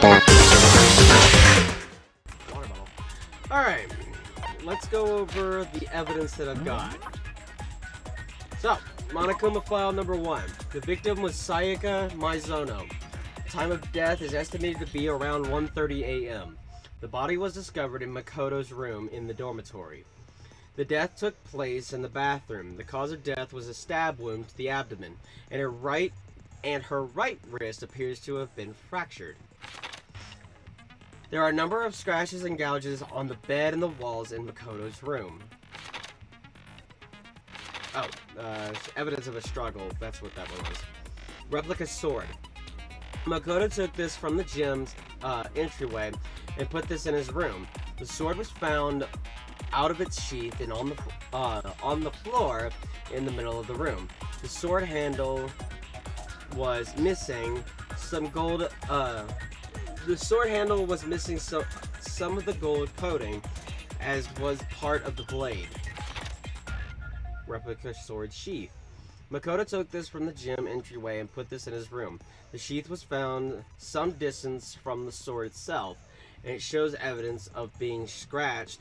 Water bottle. Alright, let's go over the evidence that I've got. So, Monokuma file number 1. The victim was Sayaka Mizono. Time of death is estimated to be around 1:30 a.m. The body was discovered in Makoto's room in the dormitory. The death took place in the bathroom. The cause of death was a stab wound to the abdomen, and her right wrist appears to have been fractured. There are a number of scratches and gouges on the bed and the walls in Makoto's room. Evidence of a struggle. That's what that one was. Replica sword. Makoto took this from the gym's entryway and put this in his room. The sword was found out of its sheath and on the floor in the middle of the room. The sword handle was missing some gold. The sword handle was missing some of the gold coating, as was part of the blade. Replica sword sheath. Makoto took this from the gym entryway and put this in his room. The sheath was found some distance from the sword itself, and it shows evidence of being scratched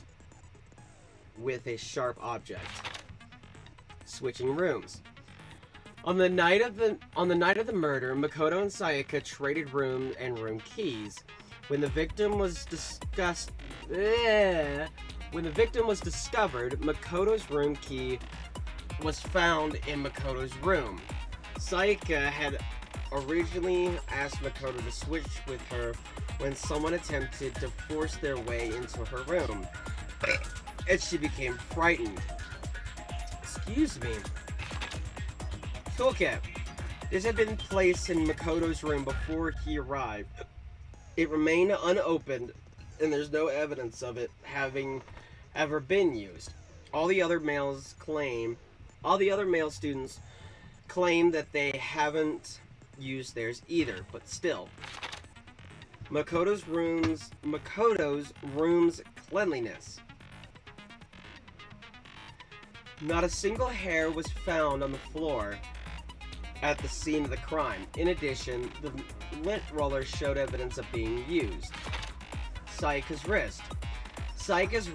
with a sharp object. Switching rooms. On the night of the murder, Makoto and Sayaka traded room and room keys. When the victim was discovered, Makoto's room key was found in Makoto's room. Sayaka had originally asked Makoto to switch with her when someone attempted to force their way into her room, and she became frightened. Excuse me. Toolkit. This had been placed in Makoto's room before he arrived. It remained unopened, and there's no evidence of it having ever been used. All the other male students claim that they haven't used theirs either, but still. Makoto's room's cleanliness. Not a single hair was found on the floor at the scene of the crime. In addition, the lint roller showed evidence of being used. Sayaka's wrist. Sayaka's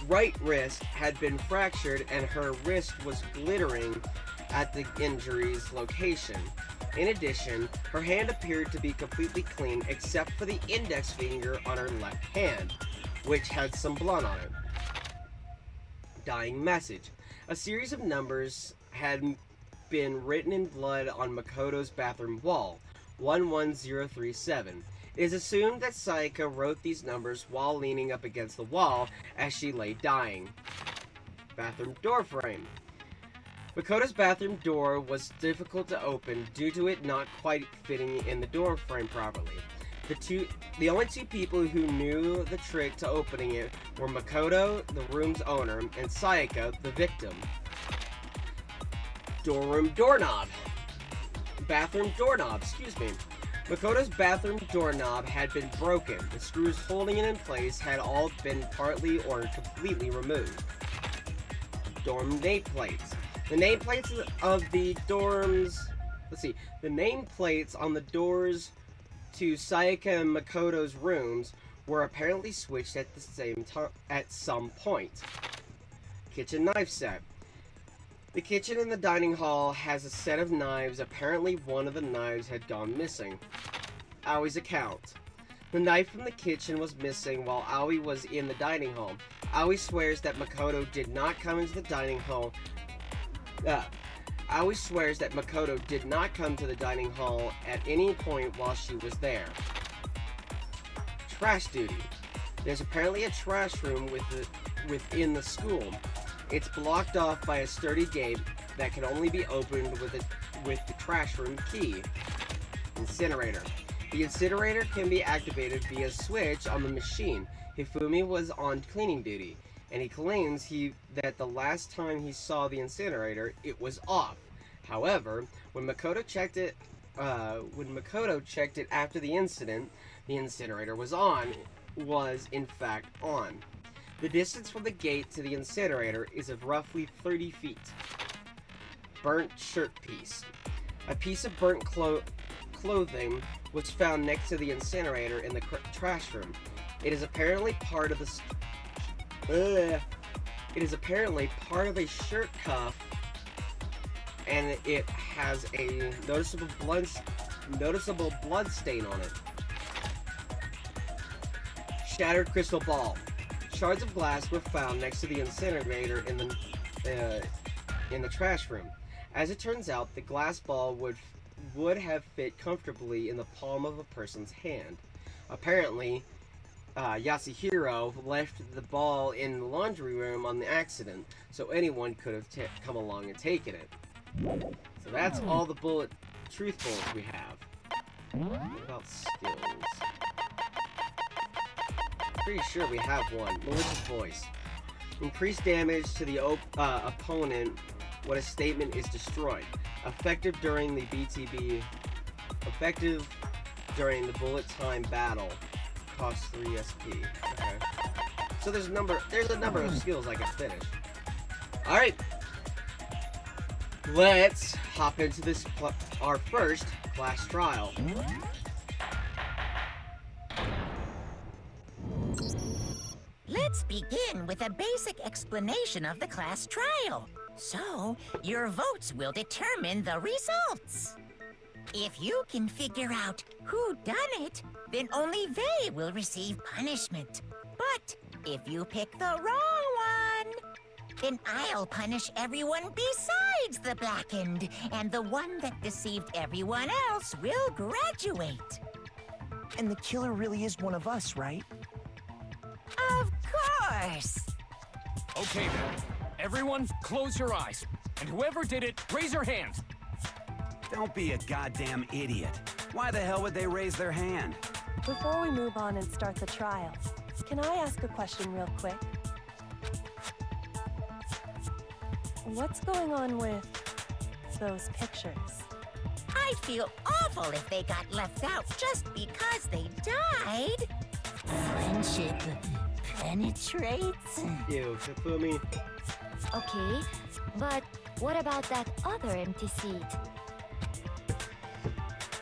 right wrist had been fractured, and her wrist was glittering at the injury's location. In addition, her hand appeared to be completely clean except for the index finger on her left hand, which had some blood on it. Dying message. A series of numbers had been written in blood on Makoto's bathroom wall, 11037. It is assumed that Sayaka wrote these numbers while leaning up against the wall as she lay dying. Bathroom door frame. Makoto's bathroom door was difficult to open due to it not quite fitting in the door frame properly. The only two people who knew the trick to opening it were Makoto, the room's owner, and Sayaka, the victim. Bathroom doorknob, excuse me. Makoto's bathroom doorknob had been broken. The screws holding it in place had all been partly or completely removed. Dorm nameplates. The nameplates of the dorms... The nameplates on the doors to Sayaka and Makoto's rooms were apparently switched at the same time at some point. Kitchen knife set. The kitchen in the dining hall has a set of knives. Apparently one of the knives had gone missing. Aoi's account. The knife from the kitchen was missing while Aoi was in the dining hall. Aoi swears that Makoto did not come into the dining hall. Aoi swears that Makoto did not come to the dining hall at any point while she was there. Trash duty. There's apparently a trash room within the school. It's blocked off by a sturdy gate that can only be opened with the trash room key. Incinerator. The incinerator can be activated via a switch on the machine. Hifumi was on cleaning duty, and he claims that the last time he saw the incinerator, it was off. However, when Makoto checked it after the incident, the incinerator was in fact on. The distance from the gate to the incinerator is of roughly 30 feet. Burnt shirt piece. A piece of burnt clothing was found next to the incinerator in the trash room. It is apparently part of the It is apparently part of a shirt cuff, and it has a noticeable blood stain on it. Shattered crystal ball. Shards of glass were found next to the incinerator in the trash room. As it turns out, the glass ball would have fit comfortably in the palm of a person's hand. Apparently, Yasuhiro left the ball in the laundry room on the accident, so anyone could have come along and taken it. So that's all the truth bullets we have. What about skills? Pretty sure we have one. Malicious voice. Increased damage to the opponent when a statement is destroyed. Effective during the BTB. Effective during the bullet time battle. Costs 3 SP. Okay. So there's a number of skills I can finish. Alright. Let's hop into this our first class trial. Let's begin with a basic explanation of the class trial. So, your votes will determine the results. If you can figure out who done it, then only they will receive punishment. But if you pick the wrong one, then I'll punish everyone besides the blackened, and the one that deceived everyone else will graduate. And the killer really is one of us, right? Of course. Okay then. Everyone, close your eyes. And whoever did it, raise your hands. Don't be a goddamn idiot. Why the hell would they raise their hand? Before we move on and start the trial, can I ask a question real quick? What's going on with those pictures? I'd feel awful if they got left out just because they died. Friendship penetrates. Ew, feel me? Okay, but what about that other empty seat?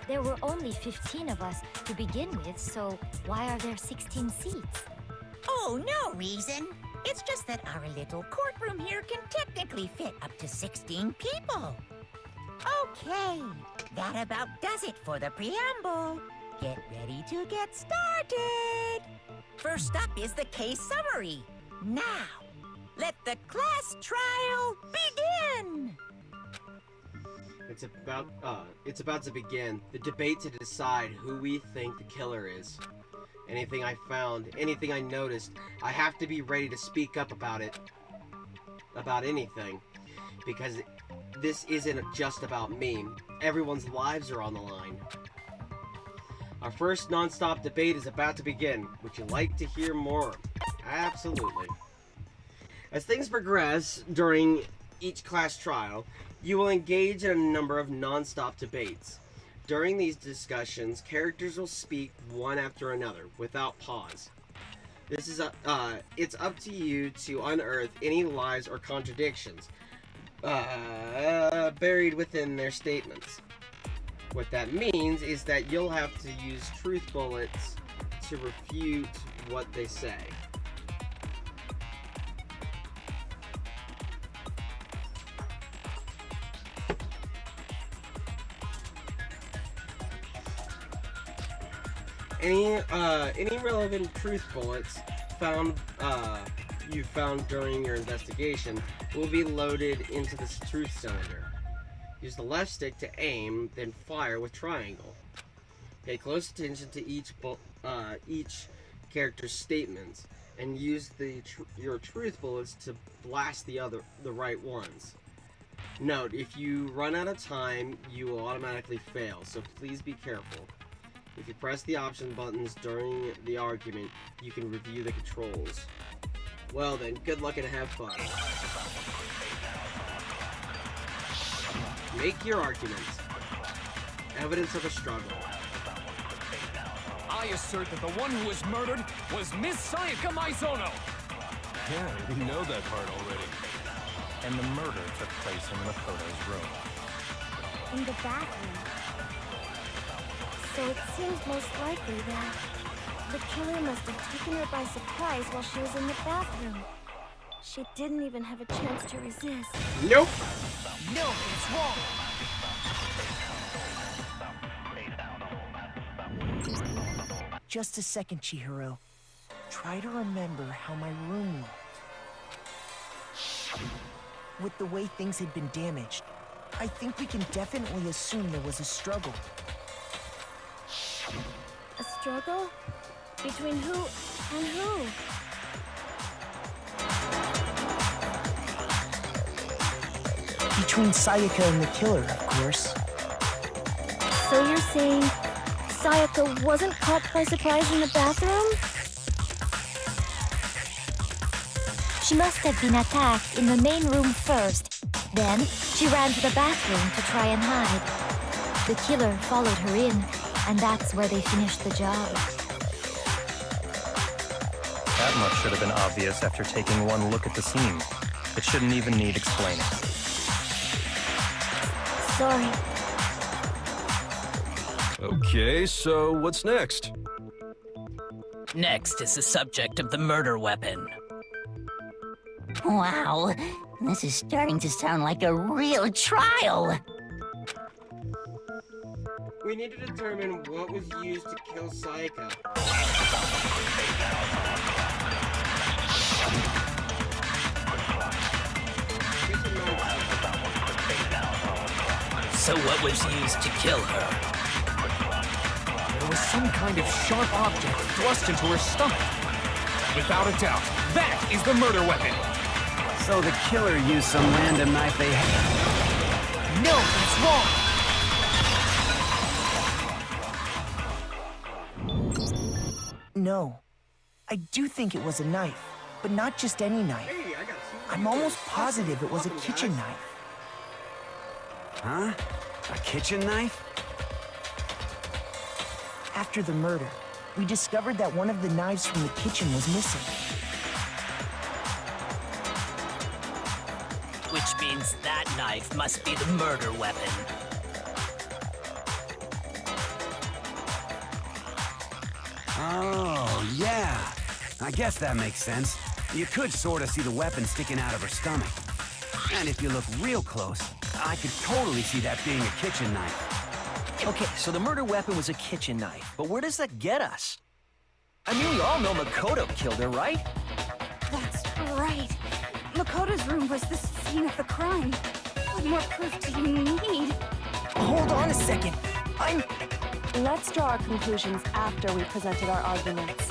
There were only 15 of us to begin with, so why are there 16 seats? Oh, no reason. It's just that our little courtroom here can technically fit up to 16 people. Okay, that about does it for the preamble. Get ready to get started. First up is the case summary. Now, let the class trial begin. It's about to begin. The debate to decide who we think the killer is. Anything I found, anything I noticed, I have to be ready to speak up about it. About anything. Because this isn't just about me. Everyone's lives are on the line. Our first non-stop debate is about to begin. Would you like to hear more? Absolutely. As things progress during each class trial, you will engage in a number of non-stop debates. During these discussions, characters will speak one after another, without pause. This is it's up to you to unearth any lies or contradictions buried within their statements. What that means is that you'll have to use truth bullets to refute what they say. Any relevant truth bullets you found during your investigation will be loaded into this truth cylinder. Use the left stick to aim, then fire with triangle. Pay close attention to each character's statements, and use your truth bullets to blast the right ones. Note, if you run out of time, you will automatically fail, so please be careful. If you press the option buttons during the argument, you can review the controls. Well then, good luck and have fun. Make your arguments. Evidence of a struggle. I assert that the one who was murdered was Miss Sayaka Maizono. Yeah, we know that part already. And the murder took place in Makoto's room. In the bathroom. So it seems most likely that the killer must have taken her by surprise while she was in the bathroom. She didn't even have a chance to resist. Nope. No, it's wrong. Just a second, Chihiro. Try to remember how my room looked. With the way things had been damaged, I think we can definitely assume there was a struggle. A struggle? Between who and who? Between Sayaka and the killer, of course. So you're saying Sayaka wasn't caught by surprise in the bathroom? She must have been attacked in the main room first. Then, she ran to the bathroom to try and hide. The killer followed her in, and that's where they finished the job. That much should have been obvious after taking one look at the scene. It shouldn't even need explaining. Sorry. Okay, so what's next? Next is the subject of the murder weapon. Wow, this is starting to sound like a real trial. We need to determine what was used to kill Sayaka. So what was used to kill her? There was some kind of sharp object thrust into her stomach. Without a doubt, that is the murder weapon. So the killer used some random knife they had. No, that's wrong. No. I do think it was a knife, but not just any knife. Hey, I got I'm almost positive it was a kitchen knife. Huh? A kitchen knife? After the murder, we discovered that one of the knives from the kitchen was missing. Which means that knife must be the murder weapon. Oh, yeah. I guess that makes sense. You could sort of see the weapon sticking out of her stomach. And if you look real close, I could totally see that being a kitchen knife. Okay, so the murder weapon was a kitchen knife, but where does that get us? I mean, we all know Makoto killed her, right? That's right. Makoto's room was the scene of the crime. What more proof do you need? Hold on a second. Let's draw our conclusions after we presented our arguments.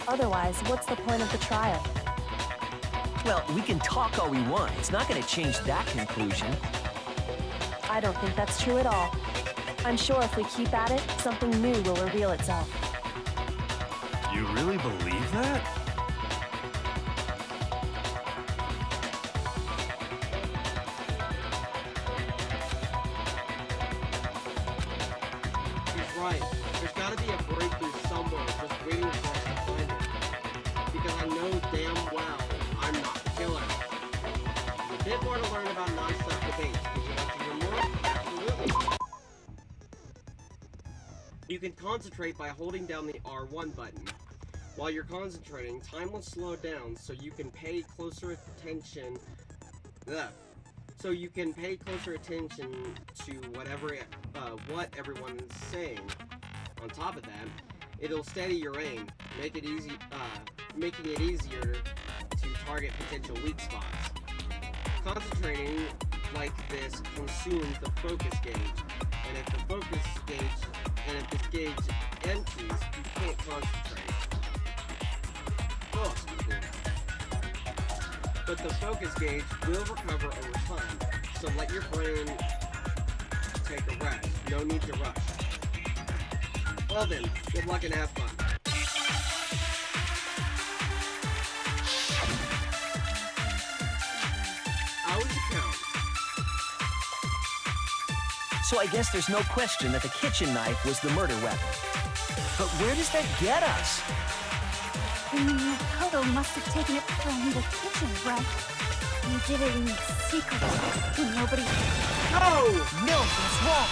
Otherwise, what's the point of the trial? Well, we can talk all we want. It's not going to change that conclusion. I don't think that's true at all. I'm sure if we keep at it, something new will reveal itself. You really believe that? He's right. There's gotta be a breakthrough somewhere just waiting for us to find it. Because I know damn well I'm not the killer. A bit more to learn about non-stop debates. Would you like to hear more? Absolutely. You can concentrate by holding down the R1 button. While you're concentrating, time will slow down so you can pay closer attention. So you can pay closer attention to what everyone is saying. On top of that, it'll steady your aim, making it easier to target potential weak spots. Concentrating like this consumes the focus gauge, and if this gauge empties, you can't concentrate. Oh, excuse me. But the focus gauge will recover over time, so let your brain take a rest. No need to rush. Well then, good luck and have fun. Hours to count. So I guess there's no question that the kitchen knife was the murder weapon. But where does that get us? Makoto must have taken it from the kitchen, right? You did it in secret. Nobody... No! No, that's wrong.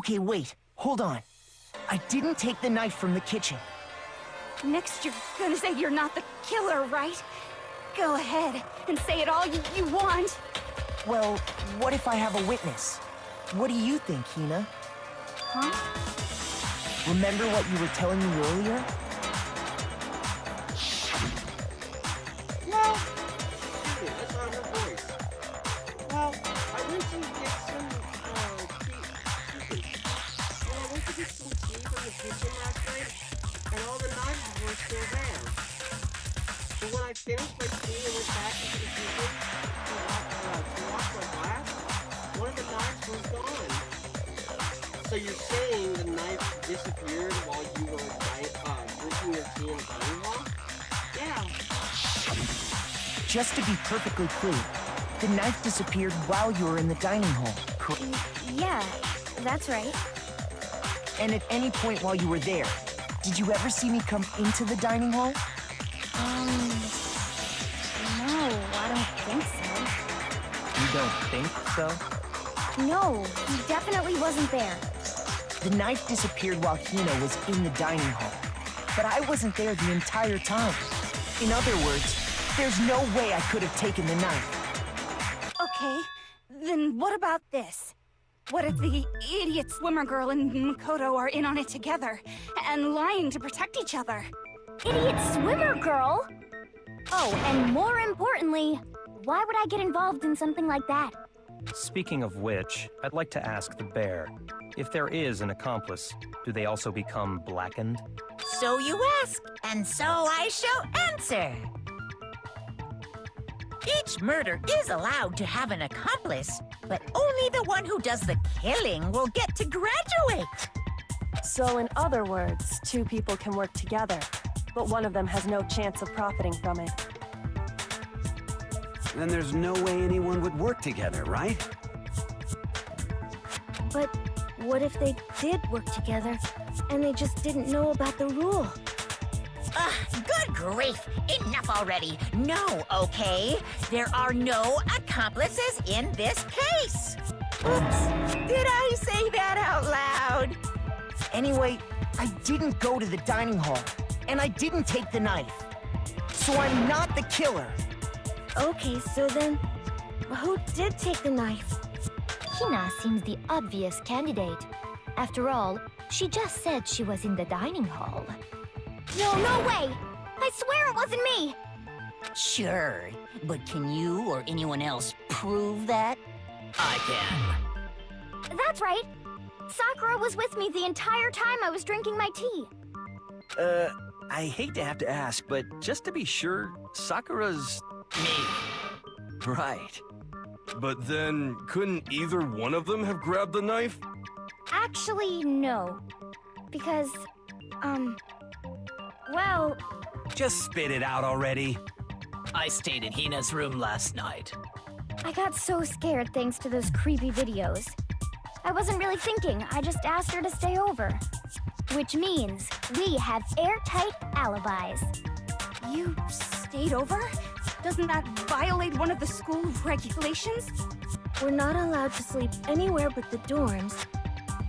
Okay, wait. Hold on. I didn't take the knife from the kitchen. Next, you're gonna say you're not the killer, right? Go ahead and say it all you want. Well, what if I have a witness? What do you think, Hina? Huh? Remember what you were telling me earlier? Well, excuse me, that's not her voice. Well, I went to get some, tea. Well, I went to get some tea from the kitchen last night, and all the knives were still there. But when I finished my tea and went back into the kitchen to wash my glass, one of the knives was gone. So you're saying the knife disappeared while you were drinking your tea in the dining hall? Yeah. Just to be perfectly clear, the knife disappeared while you were in the dining hall, correct? Yeah, that's right. And at any point while you were there, did you ever see me come into the dining hall? No, I don't think so. You don't think so? No, he definitely wasn't there. The knife disappeared while Hina was in the dining hall, but I wasn't there the entire time. In other words, there's no way I could have taken the knife. Okay, then what about this? What if the idiot swimmer girl and Makoto are in on it together, and lying to protect each other? Idiot swimmer girl? Oh, and more importantly, why would I get involved in something like that? Speaking of which, I'd like to ask the bear, if there is an accomplice, do they also become blackened? So you ask, and so I shall answer. Each murder is allowed to have an accomplice, but only the one who does the killing will get to graduate. So in other words, two people can work together, but one of them has no chance of profiting from it. Then there's no way anyone would work together, right? But what if they did work together, and they just didn't know about the rule? Good grief! Enough already! No, okay? There are no accomplices in this case! Oops! Did I say that out loud? Anyway, I didn't go to the dining hall, and I didn't take the knife. So I'm not the killer. Okay, so then, who did take the knife? Hina seems the obvious candidate. After all, she just said she was in the dining hall. No way! I swear it wasn't me! Sure, but can you or anyone else prove that? I can. That's right. Sakura was with me the entire time I was drinking my tea. I hate to have to ask, but just to be sure, Sakura's... Me. Right. But then, couldn't either one of them have grabbed the knife? Actually, no. Because, well... Just spit it out already. I stayed in Hina's room last night. I got so scared thanks to those creepy videos. I wasn't really thinking, I just asked her to stay over. Which means we have airtight alibis. You stayed over? Doesn't that violate one of the school regulations? We're not allowed to sleep anywhere but the dorms.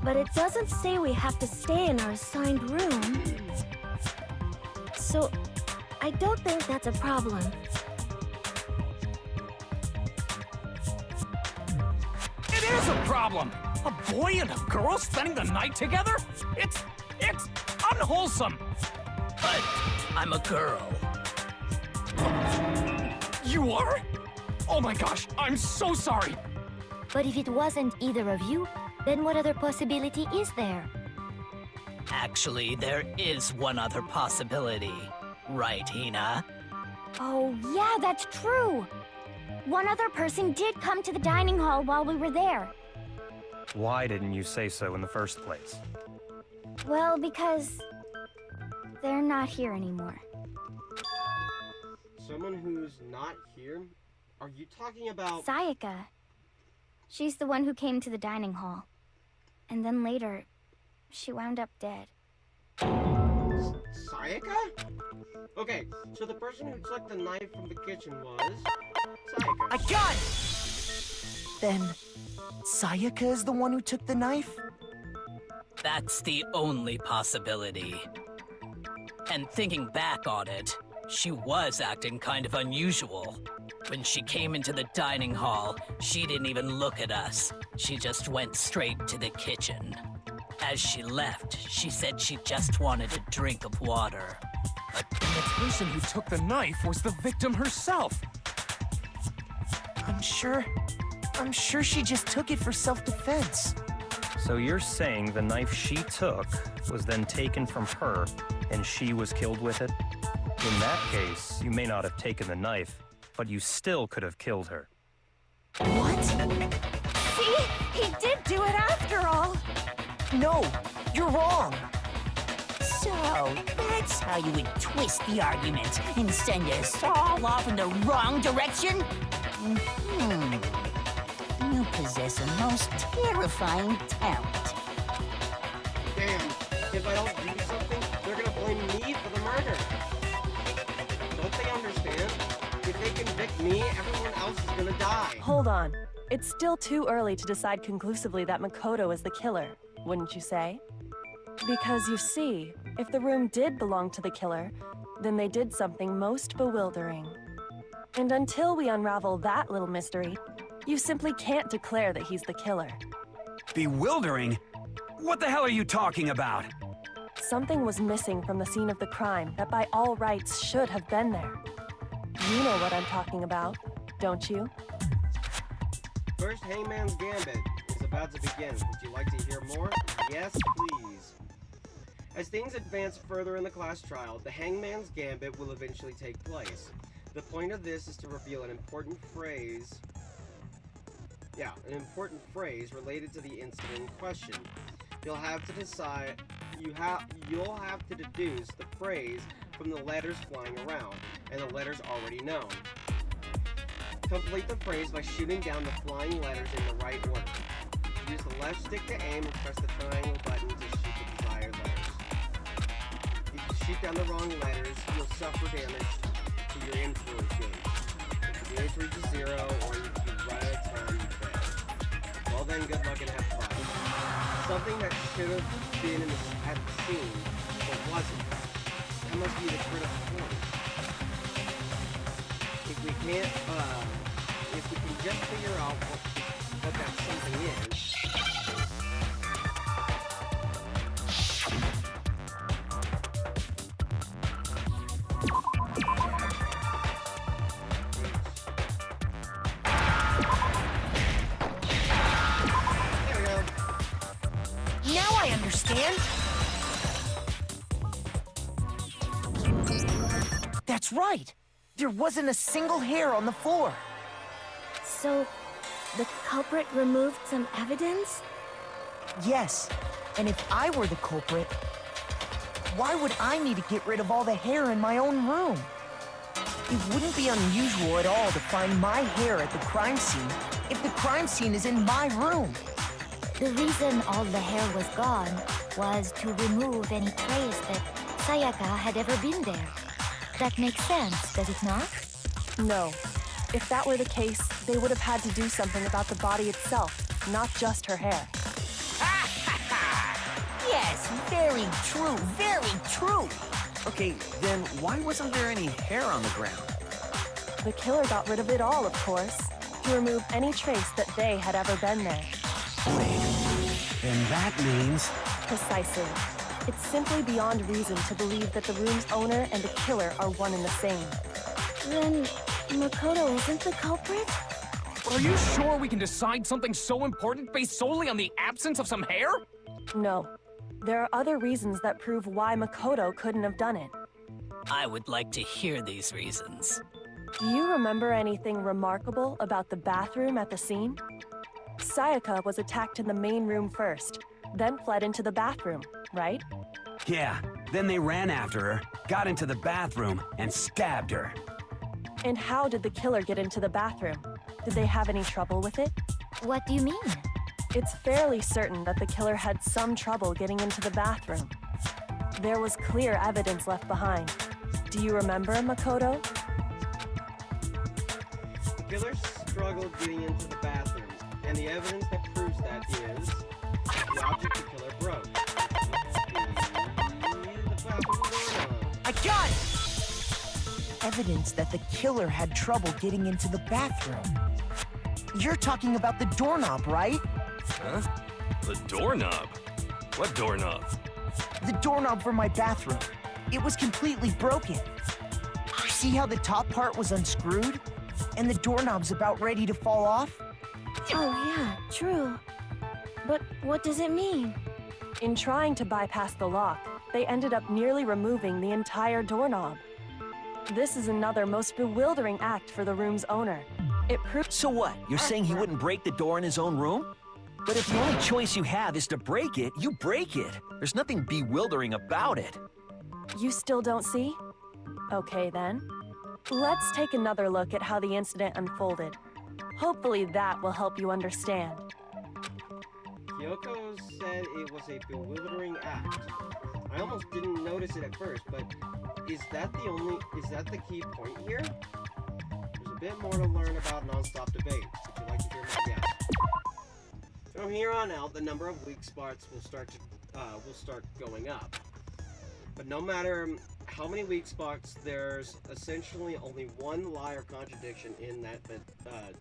But it doesn't say we have to stay in our assigned room. So, I don't think that's a problem. It is a problem! A boy and a girl spending the night together? It's unwholesome! But I'm a girl. You are? Oh my gosh, I'm so sorry! But if it wasn't either of you, then what other possibility is there? Actually, there is one other possibility. Right, Hina? Oh, yeah, that's true. One other person did come to the dining hall while we were there. Why didn't you say so in the first place? Well, because they're not here anymore. Someone who's not here? Are you talking about... Sayaka. She's the one who came to the dining hall. And then later, she wound up dead. Sayaka? Okay, so the person who took the knife from the kitchen was... Sayaka. I got it! Then, Sayaka is the one who took the knife? That's the only possibility. And thinking back on it, she was acting kind of unusual. When she came into the dining hall, she didn't even look at us. She just went straight to the kitchen. As she left, she said she just wanted a drink of water. And the person who took the knife was the victim herself. I'm sure she just took it for self-defense. So you're saying the knife she took was then taken from her, and she was killed with it? In that case, you may not have taken the knife, but you still could have killed her. What? See? He did do it after all! No, you're wrong. So, that's how you would twist the argument and send us all off in the wrong direction? You possess a most terrifying talent. Damn, if I don't do something, they're gonna blame me for the murder. Don't they understand? If they convict me, everyone else is gonna die. Hold on. It's still too early to decide conclusively that Makoto is the killer, wouldn't you say? Because you see, if the room did belong to the killer, then they did something most bewildering. And until we unravel that little mystery, you simply can't declare that he's the killer. Bewildering? What the hell are you talking about? Something was missing from the scene of the crime that by all rights should have been there. You know what I'm talking about, don't you? First Hangman's Gambit is about to begin. Would you like to hear more? Yes, please. As things advance further in the class trial, the Hangman's Gambit will eventually take place. The point of this is to reveal an important phrase related to the incident in question. You'll have to decide, you'll have to deduce the phrase from the letters flying around, and the letters already known. Complete the phrase by shooting down the flying letters in the right order. Use the left stick to aim and press the triangle button to shoot the desired letters. If you shoot down the wrong letters, you'll suffer damage to your influence gauge. If the gauge reaches 0, or if you run out of time, you fail. Well then, good luck and have fun. Something that should have been at the scene, but wasn't. That must be the critical point. If we can just figure out what that something is. There we go. Now I understand. That's right. There wasn't a single hair on the floor. So, the culprit removed some evidence? Yes, and if I were the culprit, why would I need to get rid of all the hair in my own room? It wouldn't be unusual at all to find my hair at the crime scene if the crime scene is in my room. The reason all the hair was gone was to remove any trace that Sayaka had ever been there. That makes sense, does it not? No. If that were the case, they would have had to do something about the body itself, not just her hair. Yes, very true, very true. Okay, then why wasn't there any hair on the ground? The killer got rid of it all, of course, to remove any trace that they had ever been there. Wait, then that means... Precisely. It's simply beyond reason to believe that the room's owner and the killer are one and the same. Then, Makoto isn't the culprit? Are you sure we can decide something so important based solely on the absence of some hair? No. There are other reasons that prove why Makoto couldn't have done it. I would like to hear these reasons. Do you remember anything remarkable about the bathroom at the scene? Sayaka was attacked in the main room first, then fled into the bathroom, right? Yeah, then they ran after her, got into the bathroom, and stabbed her. And how did the killer get into the bathroom? Did they have any trouble with it? What do you mean? It's fairly certain that the killer had some trouble getting into the bathroom. There was clear evidence left behind. Do you remember, Makoto? The killer struggled getting into the bathroom, and the evidence that proves that is the object the killer broke. evidence that the killer had trouble getting into the bathroom. You're talking about the doorknob, right? Huh? The doorknob? What doorknob? The doorknob for my bathroom. It was completely broken. See how the top part was unscrewed? And the doorknob's about ready to fall off? Oh yeah, true. But what does it mean? In trying to bypass the lock, they ended up nearly removing the entire doorknob. This is another most bewildering act for the room's owner. It proves— So what? You're saying he wouldn't break the door in his own room? But if the only choice you have is to break it, you break it. There's nothing bewildering about it. You still don't see? Okay then. Let's take another look at how the incident unfolded. Hopefully that will help you understand. Kyoko said it was a bewildering act. I almost didn't notice it at first, but is that the key point here? There's a bit more to learn about non-stop debate. Would you like to hear more? Yes. From here on out, the number of weak spots will start going up. But no matter how many weak spots, there's essentially only one lie or contradiction in that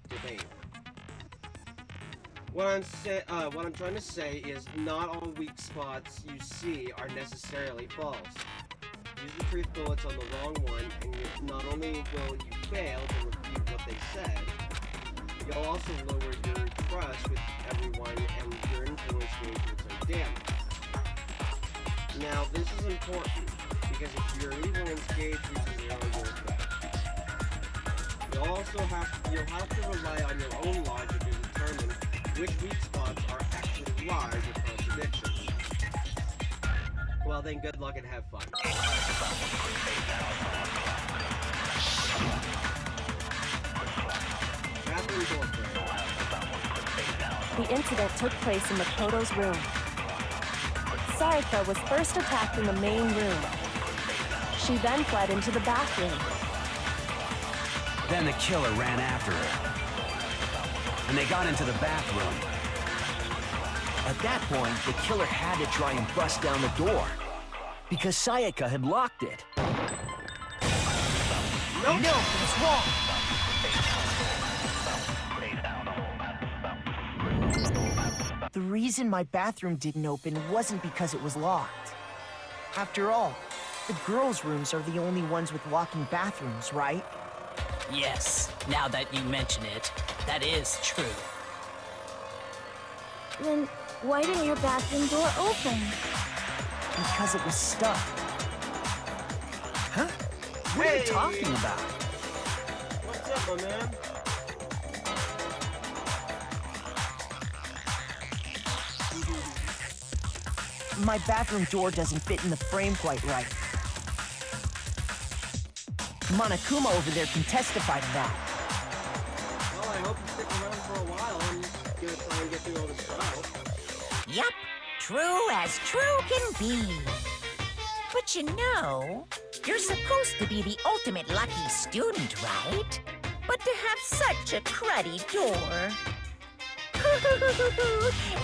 debate. What I'm trying to say is not all weak spots you see are necessarily false. Use the truth bullets on the wrong one, and not only will you fail to refute what they said, you'll also lower your trust with everyone and your influence engagements are damaged. Now, this is important, because if your influence gauge reaches zero, you're effect. You'll have to rely on your own logic to determine which weak spots are actually lies or contradictions. Well then, good luck and have fun. Bathroom door frame. The incident took place in Makoto's room. Sayaka was first attacked in the main room. She then fled into the bathroom. Then the killer ran after her. And they got into the bathroom. At that point, the killer had to try and bust down the door. Because Sayaka had locked it. No, it's wrong. The reason my bathroom didn't open wasn't because it was locked. After all, the girls' rooms are the only ones with locking bathrooms, right? Yes, now that you mention it, that is true. Then why didn't your bathroom door open? Because it was stuck. Huh? What are you talking about? What's up, my man? My bathroom door doesn't fit in the frame quite right. Monokuma over there can testify to that. Well, I hope you stick around for a while. I'm gonna try and get through all this trial. Yup, true as true can be. But you know, you're supposed to be the ultimate lucky student, right? But to have such a cruddy door...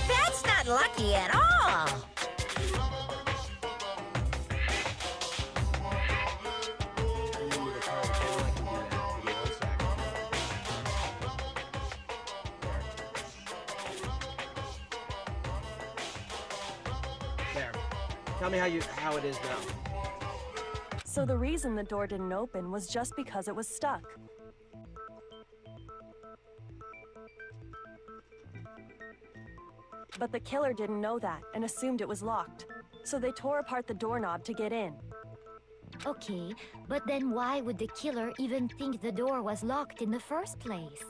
That's not lucky at all! There. Tell me how it is now. So the reason the door didn't open was just because it was stuck. But the killer didn't know that and assumed it was locked. So they tore apart the doorknob to get in. Okay, but then why would the killer even think the door was locked in the first place?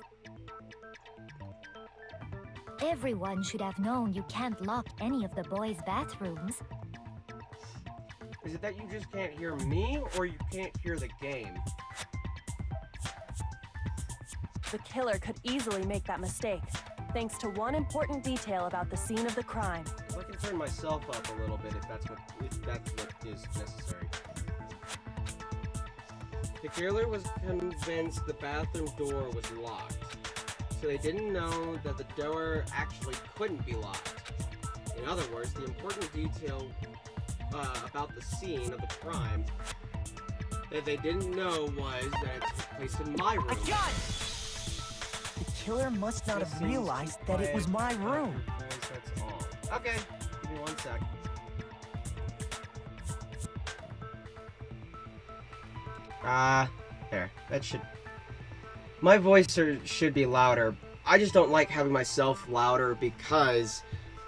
Everyone should have known you can't lock any of the boys' bathrooms. Is it that you just can't hear me, or you can't hear the game? The killer could easily make that mistake, thanks to one important detail about the scene of the crime. So I can turn myself up a little bit if that's what is necessary. The killer was convinced the bathroom door was locked, so they didn't know that the door actually couldn't be locked. In other words, the important detail about the scene of the crime that they didn't know was that it took place in my room. I got it! The killer must not have realized that it was my room. That's all. Okay, give me 1 sec. There. That should... My voice should be louder. I just don't like having myself louder because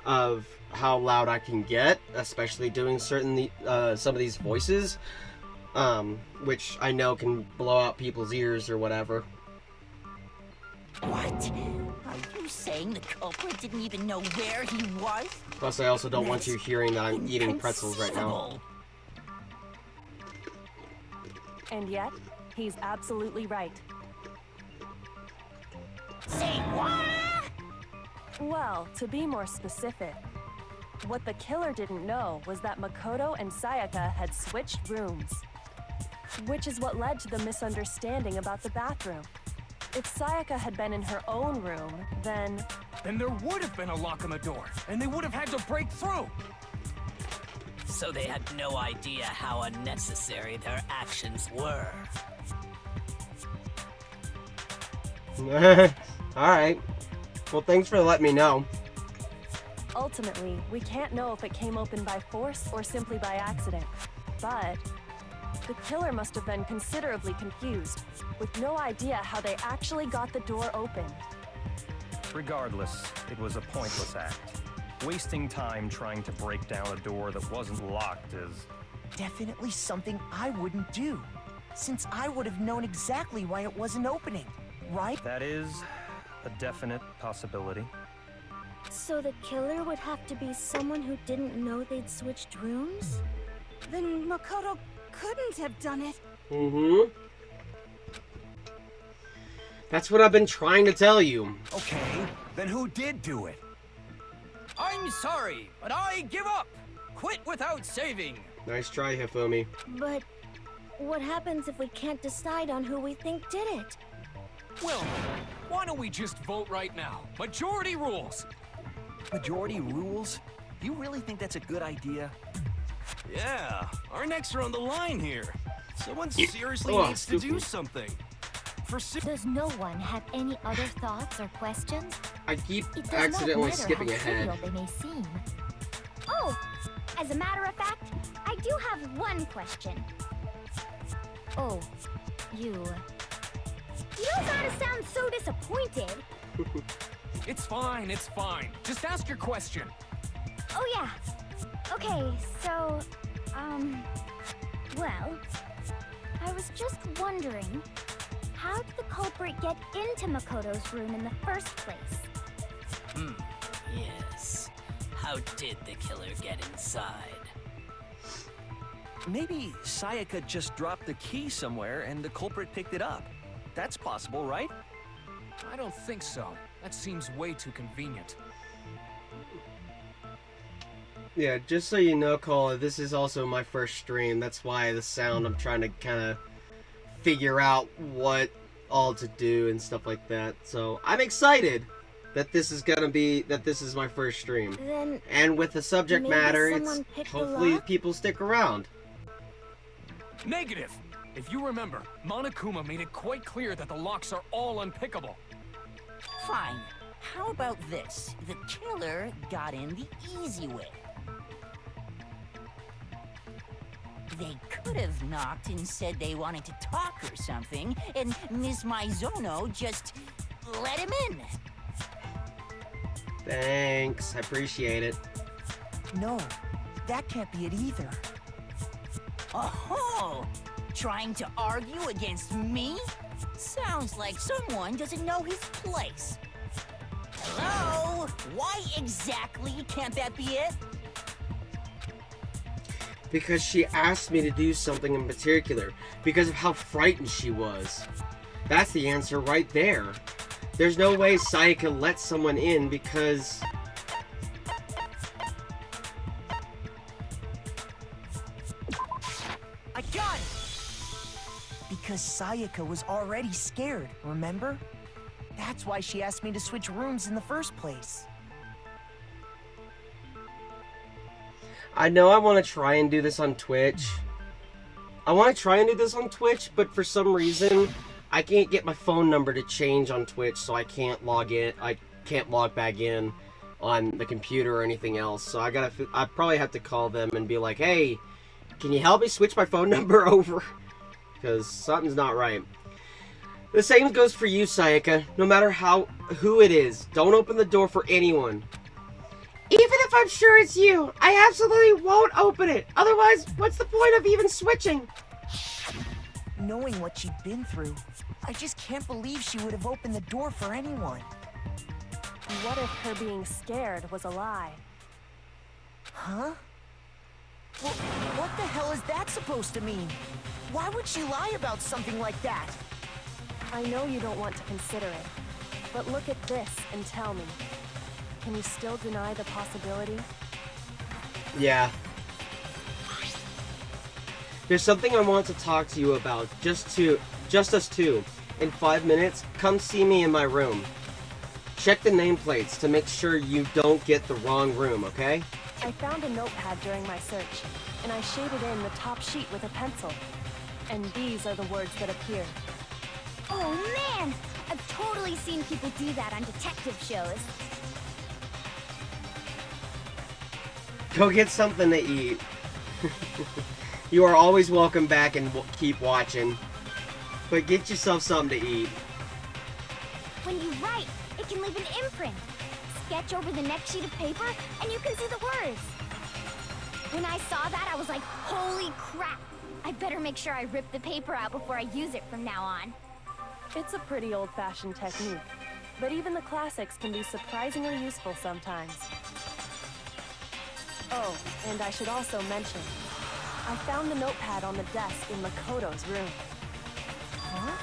of how loud I can get, especially doing some of these voices, which I know can blow out people's ears or whatever. What? Are you saying the culprit didn't even know where he was? Plus, I also don't want you hearing that I'm eating pretzels right now. And yet, he's absolutely right. Say what? Well, to be more specific, what the killer didn't know was that Makoto and Sayaka had switched rooms, which is what led to the misunderstanding about the bathroom. If Sayaka had been in her own room, then there would have been a lock on the door, and they would have had to break through. So they had no idea how unnecessary their actions were. Alright. Well, thanks for letting me know. ultimately, we can't know if it came open by force or simply by accident. But the killer must have been considerably confused, with no idea how they actually got the door opened. Regardless, it was a pointless act. Wasting time trying to break down a door that wasn't locked is... definitely something I wouldn't do, since I would have known exactly why it wasn't opening, right? That is a definite possibility. So the killer would have to be someone who didn't know they'd switched rooms? Then Makoto couldn't have done it. Mm-hmm. That's what I've been trying to tell you. Okay, then who did do it? I'm sorry, but I give up. Quit without saving. Nice try, Hifumi. But what happens if we can't decide on who we think did it? Well, why don't we just vote right now? Majority rules. Majority rules? You really think that's a good idea? Yeah, our necks are on the line here. Someone seriously Oh, needs to do stupid. something. Does no one have any other thoughts or questions? I keep It does accidentally not matter skipping how ahead. trivial they may seem. Oh, as a matter of fact, I do have one question. Oh, you don't gotta sound so disappointed. It's fine, it's fine. Just ask your question. Oh yeah. Okay, so, well, I was just wondering, how did the culprit get into Makoto's room in the first place? Yes. How did the killer get inside? Maybe Sayaka just dropped the key somewhere and the culprit picked it up. That's possible, right? I don't think so. That seems way too convenient. Yeah, just so you know, Cola, this is also my first stream. That's why the sound, I'm trying to kind of figure out what all to do and stuff like that. So I'm excited that this is my first stream. Then And with the subject maybe matter, it's someone picked the hopefully lock? people stick around. Negative! If you remember, Monokuma made it quite clear that the locks are all unpickable. Fine. How about this? The killer got in the easy way. They could have knocked and said they wanted to talk or something, and Miss Maizono just let him in. Thanks, I appreciate it. No, that can't be it either. Oh, trying to argue against me? Sounds like someone doesn't know his place. Hello? Why exactly can't that be it? Because she asked me to do something in particular, because of how frightened she was. That's the answer right there. There's no way Sayaka let someone in because... I got it! Because Sayaka was already scared, remember? That's why she asked me to switch rooms in the first place. I know I want to try and do this on Twitch. I want to try and do this on Twitch, but for some reason, I can't get my phone number to change on Twitch, so I can't log in. I can't log back in on the computer or anything else. So I probably have to call them and be like, hey, can you help me switch my phone number over? Because something's not right. The same goes for you, Sayaka. No matter who it is, don't open the door for anyone. Even if I'm sure it's you, I absolutely won't open it. Otherwise, what's the point of even switching? Knowing what she'd been through, I just can't believe she would have opened the door for anyone. What if her being scared was a lie? Huh? Well, what the hell is that supposed to mean? Why would she lie about something like that? I know you don't want to consider it, but look at this and tell me. Can you still deny the possibility? Yeah. There's something I want to talk to you about, just us two. In 5 minutes, come see me in my room. Check the nameplates to make sure you don't get the wrong room, okay? I found a notepad during my search, and I shaded in the top sheet with a pencil. And these are the words that appear. Oh man! I've totally seen people do that on detective shows. Go get something to eat. You are always welcome back and keep watching. But get yourself something to eat. When you write, it can leave an imprint. Sketch over the next sheet of paper, and you can see the words. When I saw that, I was like, holy crap! I better make sure I rip the paper out before I use it from now on. It's a pretty old-fashioned technique, but even the classics can be surprisingly useful sometimes. Oh, and I should also mention, I found the notepad on the desk in Makoto's room. Huh?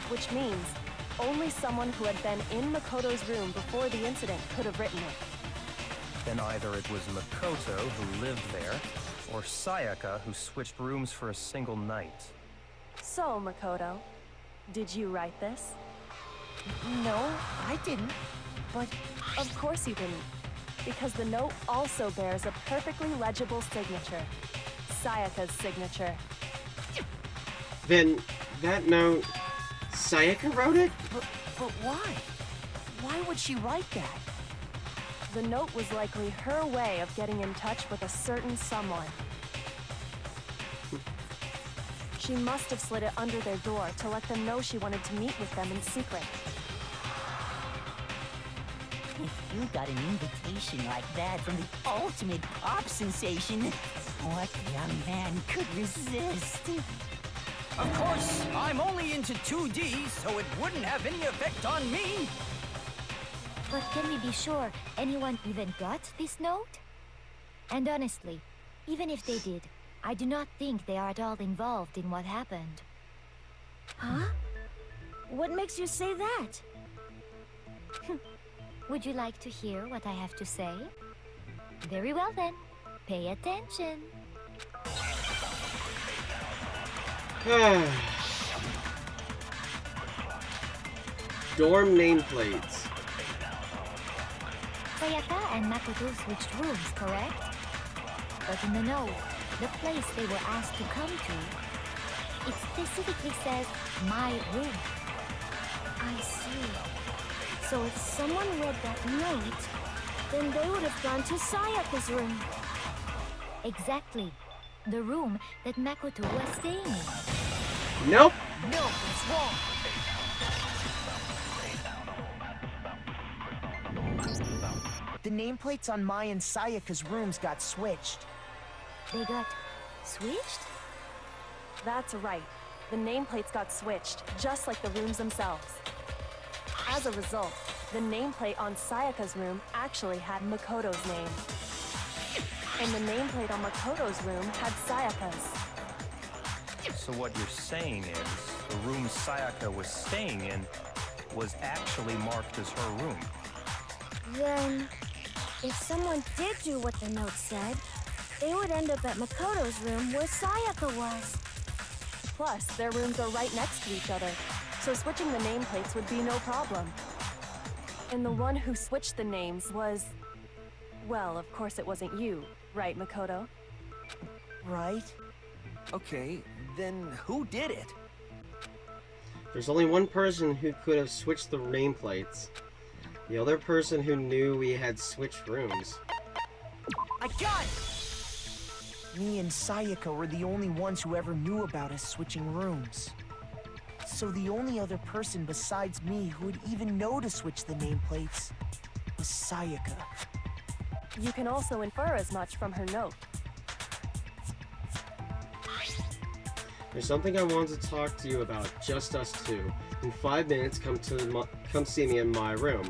Which means only someone who had been in Makoto's room before the incident could have written it. Then either it was Makoto who lived there, or Sayaka who switched rooms for a single night. So, Makoto, did you write this? No, I didn't. But of course you didn't, because the note also bears a perfectly legible signature. Sayaka's signature. Then, that note, Sayaka wrote it? But why? Why would she write that? The note was likely her way of getting in touch with a certain someone. She must have slid it under their door to let them know she wanted to meet with them in secret. If you got an invitation like that from the ultimate pop sensation, what young man could resist? Of course, I'm only into 2D, so it wouldn't have any effect on me. But can we be sure anyone even got this note? And honestly, even if they did, I do not think they are at all involved in what happened. Huh? What makes you say that? Would you like to hear what I have to say? Very well then, pay attention. Dorm nameplates. Sayaka and Makoto switched rooms, correct? But in the note, the place they were asked to come to, it specifically says, my room. I see. So if someone read that note, then they would have gone to Sayaka's room. Exactly. The room that Makoto was staying in. Nope. No, it's wrong. The nameplates on Mai and Sayaka's rooms got switched. They got switched? That's right. The nameplates got switched, just like the rooms themselves. As a result, the nameplate on Sayaka's room actually had Makoto's name. And the nameplate on Makoto's room had Sayaka's. So what you're saying is, the room Sayaka was staying in was actually marked as her room. Then, if someone did do what the note said, they would end up at Makoto's room where Sayaka was. Plus, their rooms are right next to each other, so switching the nameplates would be no problem. And the one who switched the names was... Well, of course it wasn't you, right, Makoto? Right? Okay, then who did it? There's only one person who could have switched the nameplates. The other person who knew we had switched rooms. I got it! Me and Sayaka were the only ones who ever knew about us switching rooms. So the only other person besides me who would even know to switch the nameplates was Sayaka. You can also infer as much from her note. There's something I want to talk to you about, just us two. In 5 minutes, come see me in my room.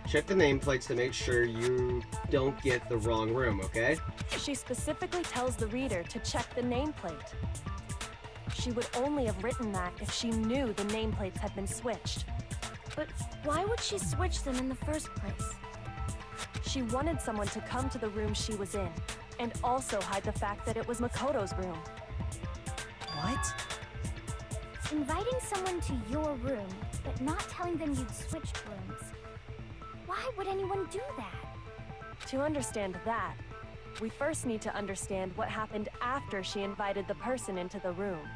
Check the nameplates to make sure you don't get the wrong room, okay? She specifically tells the reader to check the nameplate. She would only have written that if she knew the nameplates had been switched. But why would she switch them in the first place? She wanted someone to come to the room she was in, and also hide the fact that it was Makoto's room. What? Inviting someone to your room, but not telling them you'd switched rooms. Why would anyone do that? To understand that, we first need to understand what happened after she invited the person into the room.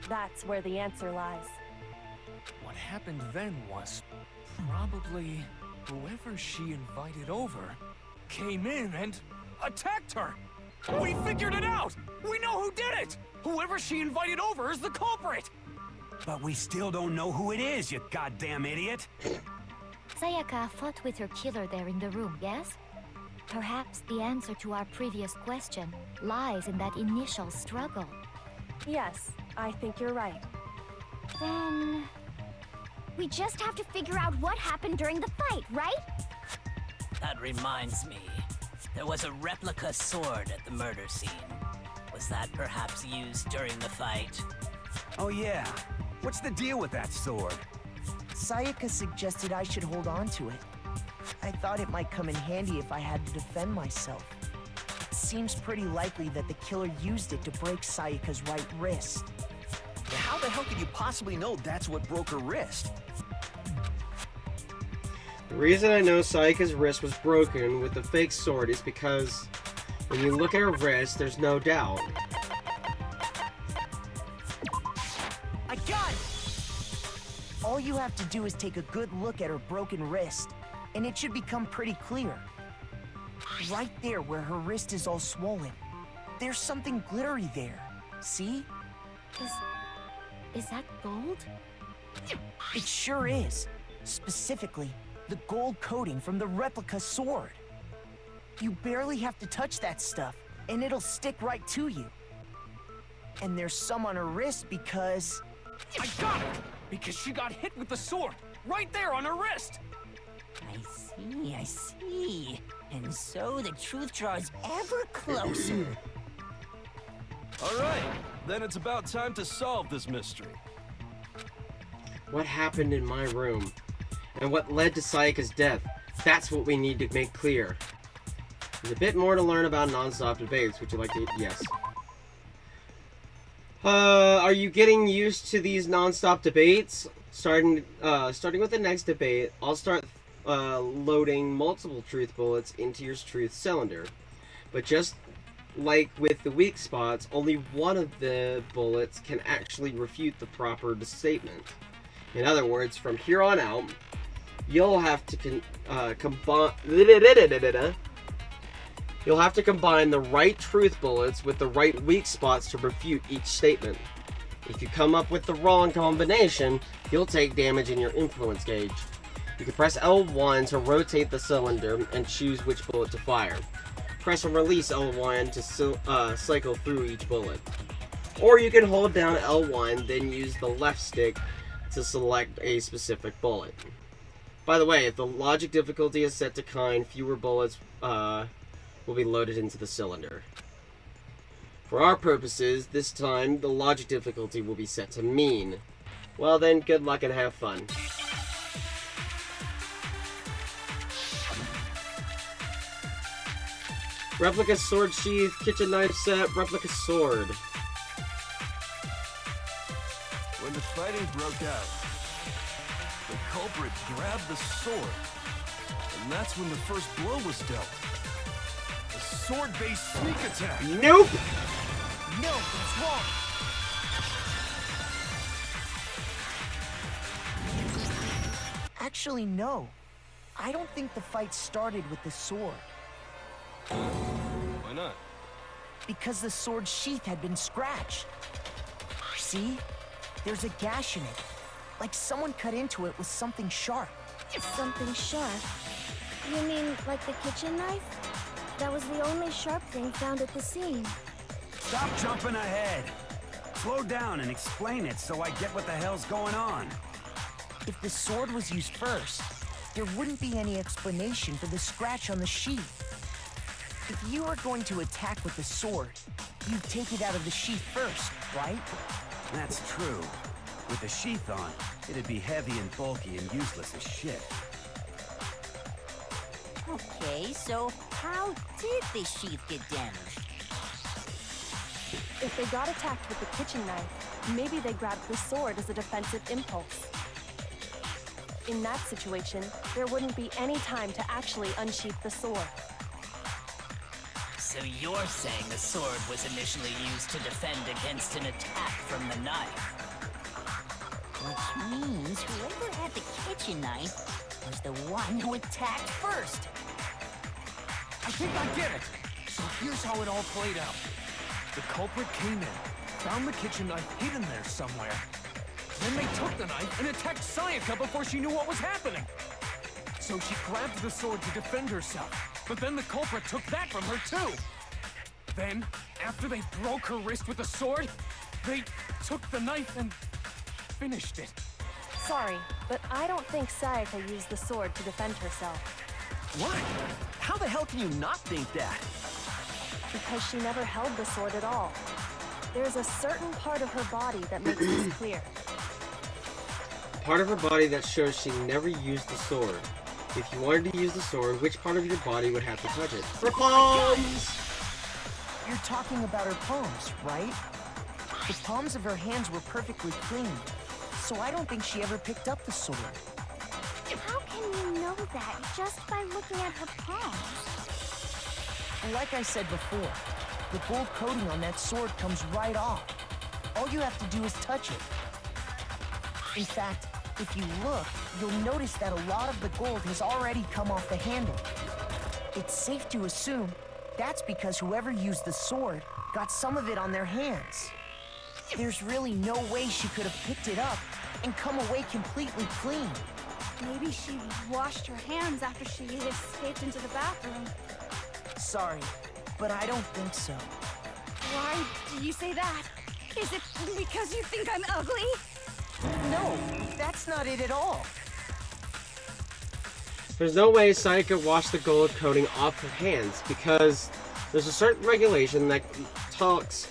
That's where the answer lies. What happened then was probably whoever she invited over came in and attacked her. We figured it out! We know who did it! Whoever she invited over is the culprit! But we still don't know who it is, you goddamn idiot! Sayaka fought with her killer there in the room, yes? Perhaps the answer to our previous question lies in that initial struggle. Yes, I think you're right. Then... we just have to figure out what happened during the fight, right? That reminds me. There was a replica sword at the murder scene. Was that perhaps used during the fight? Oh yeah. What's the deal with that sword? Sayaka suggested I should hold on to it. I thought it might come in handy if I had to defend myself. It seems pretty likely that the killer used it to break Sayaka's right wrist. How the hell could you possibly know that's what broke her wrist? The reason I know Sayaka's wrist was broken with the fake sword is because when you look at her wrist, there's no doubt. I got it! All you have to do is take a good look at her broken wrist, and it should become pretty clear. Right there where her wrist is all swollen, there's something glittery there. See? Is that gold? It sure is. Specifically, the gold coating from the replica sword. You barely have to touch that stuff, and it'll stick right to you. And there's some on her wrist because... I got it! Because she got hit with the sword, right there on her wrist! I see. And so the truth draws ever closer. All right, then it's about time to solve this mystery. What happened in my room? And what led to Sayaka's death? That's what we need to make clear. There's a bit more to learn about non-stop debates. Would you like to... Yes. Are you getting used to these non-stop debates? Starting with the next debate, I'll start loading multiple truth bullets into your truth cylinder. But just like with the weak spots, only one of the bullets can actually refute the proper statement. In other words, from here on out, you'll have to combine the right truth bullets with the right weak spots to refute each statement. If you come up with the wrong combination, you'll take damage in your influence gauge. You can press L1 to rotate the cylinder and choose which bullet to fire. Press and release L1 to cycle through each bullet. Or you can hold down L1, then use the left stick to select a specific bullet. By the way, if the logic difficulty is set to kind, fewer bullets will be loaded into the cylinder. For our purposes, this time the logic difficulty will be set to mean. Well then, good luck and have fun. Replica sword sheath, kitchen knife set, replica sword. When the fighting broke out, the culprit grabbed the sword, and that's when the first blow was dealt. A sword-based sneak attack. Nope! No, it's wrong. Actually, no. I don't think the fight started with the sword. Why not? Because the sword's sheath had been scratched. See? There's a gash in it. Like someone cut into it with something sharp. Something sharp? You mean like the kitchen knife? That was the only sharp thing found at the scene. Stop jumping ahead. Slow down and explain it so I get what the hell's going on. If the sword was used first, there wouldn't be any explanation for the scratch on the sheath. If you were going to attack with the sword, you'd take it out of the sheath first, right? That's true. With the sheath on, it'd be heavy and bulky and useless as shit. Okay, so how did the sheath get damaged? If they got attacked with the kitchen knife, maybe they grabbed the sword as a defensive impulse. In that situation, there wouldn't be any time to actually unsheath the sword. So you're saying the sword was initially used to defend against an attack from the knife? Which means whoever had the kitchen knife was the one who attacked first. I think I get it. So here's how it all played out. The culprit came in, found the kitchen knife hidden there somewhere. Then they took the knife and attacked Sayaka before she knew what was happening. So she grabbed the sword to defend herself, but then the culprit took that from her too. Then, after they broke her wrist with the sword, they took the knife and finished it. Sorry, but I don't think Sayaka used the sword to defend herself. What? How the hell can you not think that? Because she never held the sword at all. There's a certain part of her body that makes this clear. Part of her body that shows she never used the sword. If you wanted to use the sword, which part of your body would have to touch it? Her palms! You're talking about her palms, right? The palms of her hands were perfectly clean, so I don't think she ever picked up the sword. How can you know that just by looking at her palms? Like I said before, the gold coating on that sword comes right off. All you have to do is touch it. In fact, if you look, you'll notice that a lot of the gold has already come off the handle. It's safe to assume that's because whoever used the sword got some of it on their hands. There's really no way she could have picked it up and come away completely clean. Maybe she washed her hands after she escaped into the bathroom. Sorry, but I don't think so. Why do you say that? Is it because you think I'm ugly? No, that's not it at all. There's no way Sayaka washed the gold coating off her hands because there's a certain regulation that talks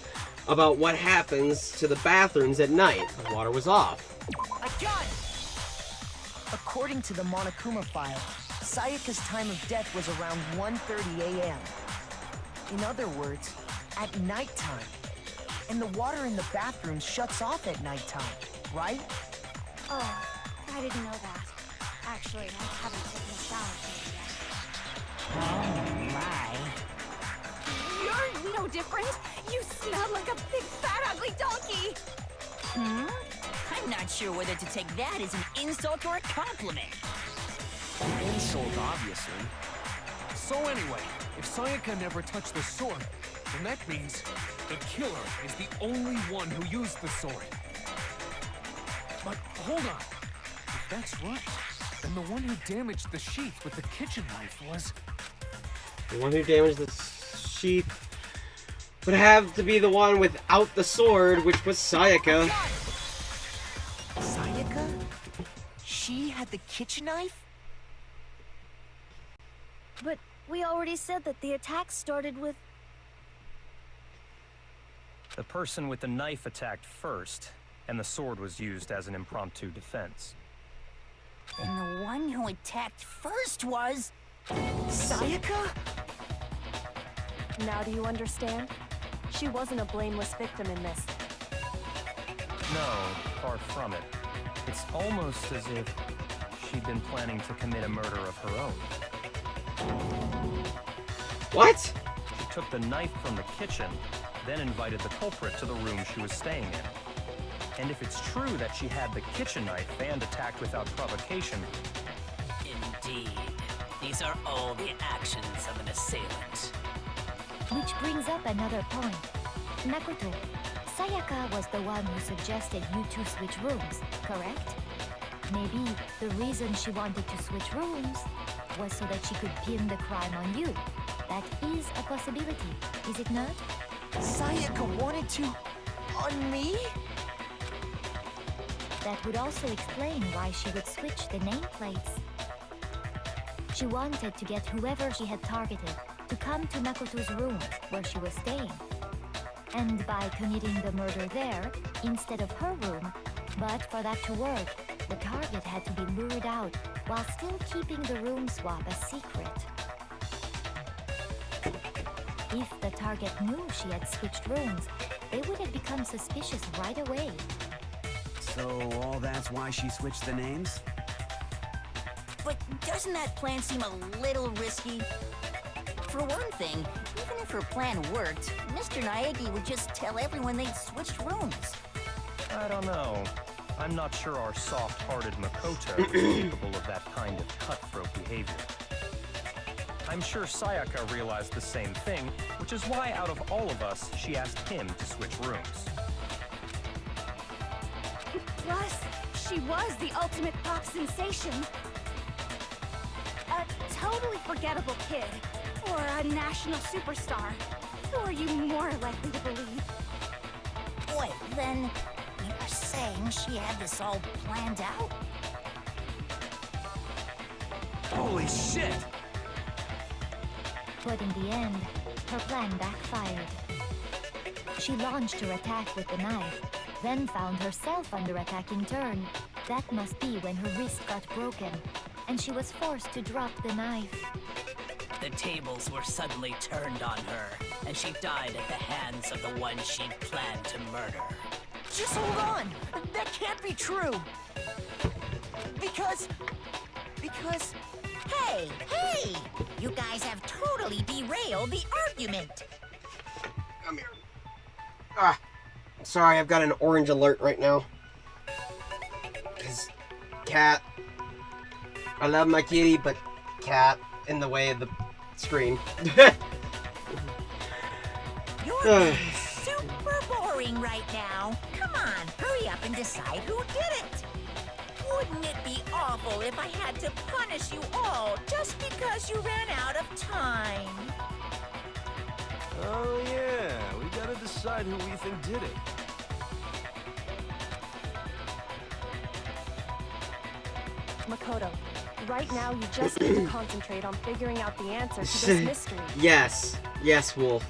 about what happens to the bathrooms at night. The water was off. I got it! According to the Monokuma file, Sayaka's time of death was around 1:30 a.m. In other words, at nighttime. And the water in the bathroom shuts off at nighttime, right? Oh, I didn't know that. Actually, I haven't taken a shower today yet. Oh my. You're no different. You smell like a big, fat, ugly donkey. I'm not sure whether to take that as an insult or a compliment. Insult, obviously. So anyway, if Sayaka never touched the sword, then that means the killer is the only one who used the sword. But hold on. If that's right, then the one who damaged the sheath with the kitchen knife was... The one who damaged the sheath would have to be the one without the sword, which was Sayaka. Sayaka? She had the kitchen knife? But we already said that the attack started with... The person with the knife attacked first, and the sword was used as an impromptu defense. And the one who attacked first was... Sayaka? Now do you understand? She wasn't a blameless victim in this. No, far from it. It's almost as if she'd been planning to commit a murder of her own. What? She took the knife from the kitchen, then invited the culprit to the room she was staying in. And if it's true that she had the kitchen knife and attacked without provocation, Indeed. These are all the actions of an assailant. Which brings up another point. Makoto, Sayaka was the one who suggested you two switch rooms, correct? Maybe the reason she wanted to switch rooms was so that she could pin the crime on you. That is a possibility, is it not? Sayaka wanted to... on me? That would also explain why she would switch the nameplates. She wanted to get whoever she had targeted to come to Makoto's room where she was staying. And by committing the murder there instead of her room, but for that to work, the target had to be lured out while still keeping the room swap a secret. If the target knew she had switched rooms, they would have become suspicious right away. So all that's why she switched the names? But doesn't that plan seem a little risky? For one thing, even if her plan worked, Mr. Naegi would just tell everyone they'd switched rooms. I don't know. I'm not sure our soft-hearted Makoto is capable of that kind of cutthroat behavior. I'm sure Sayaka realized the same thing, which is why out of all of us, she asked him to switch rooms. Plus, she was the ultimate pop sensation. A totally forgettable kid, or a national superstar. Who are you more likely to believe? Wait, then you're saying she had this all planned out? Holy shit! But in the end, her plan backfired. She launched her attack with the knife, then found herself under attack in turn. That must be when her wrist got broken, and she was forced to drop the knife. The tables were suddenly turned on her, and she died at the hands of the one she'd planned to murder. Just hold on! That can't be true! Because... Hey! Hey! You guys have totally derailed the argument! Come here. Ah, sorry, I've got an orange alert right now. Cause cat. I love my kitty, but cat in the way of the screen. You're being super boring right now. Come on, hurry up and decide who did it. Wouldn't it be awful if I had to punish you all just because you ran out of time? Oh yeah, we gotta decide who we think did it. Makoto, right now you just need to concentrate on figuring out the answer to this mystery. Yes. Yes, Wolf.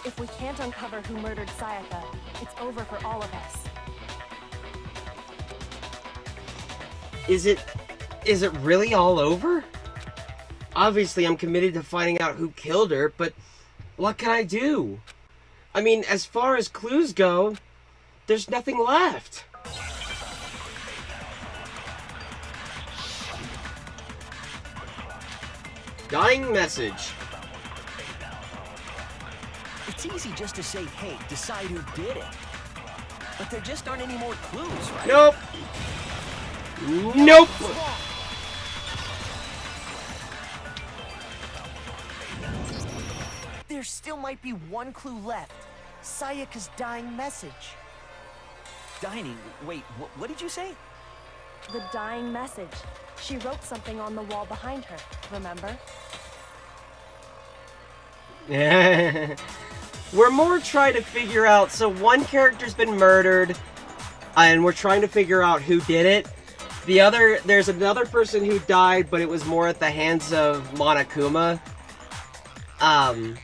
If we can't uncover who murdered Sayaka, it's over for all of us. Is it really all over? Obviously, I'm committed to finding out who killed her, but what can I do? I mean, as far as clues go, there's nothing left. Dying message. It's easy just to say, hey, decide who did it. But there just aren't any more clues, right? Nope. Nope. There still might be one clue left. Sayaka's dying message. Dining? Wait, what did you say? The dying message. She wrote something on the wall behind her, remember? We're more trying to figure out, so one character's been murdered, and we're trying to figure out who did it. There's another person who died, but it was more at the hands of Monokuma. And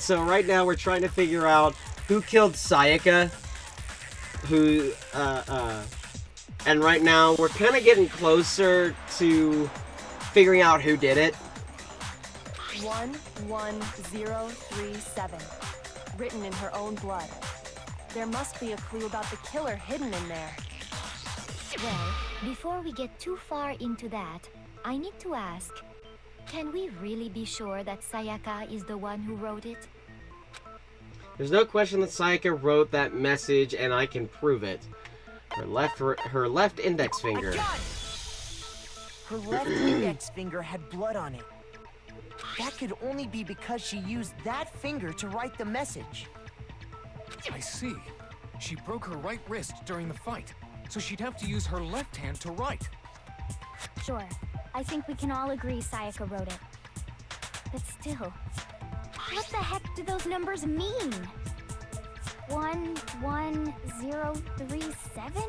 so right now we're trying to figure out who killed Sayaka, and right now we're kind of getting closer to figuring out who did it. 11037. Written in her own blood. There must be a clue about the killer hidden in there. Well, before we get too far into that, I need to ask, can we really be sure that Sayaka is the one who wrote it? There's no question that Sayaka wrote that message, and I can prove it. Her left index finger. her left index finger had blood on it. That could only be because she used that finger to write the message. I see. She broke her right wrist during the fight, so she'd have to use her left hand to write. Sure, I think we can all agree Sayaka wrote it. But still, what the heck do those numbers mean? 11037?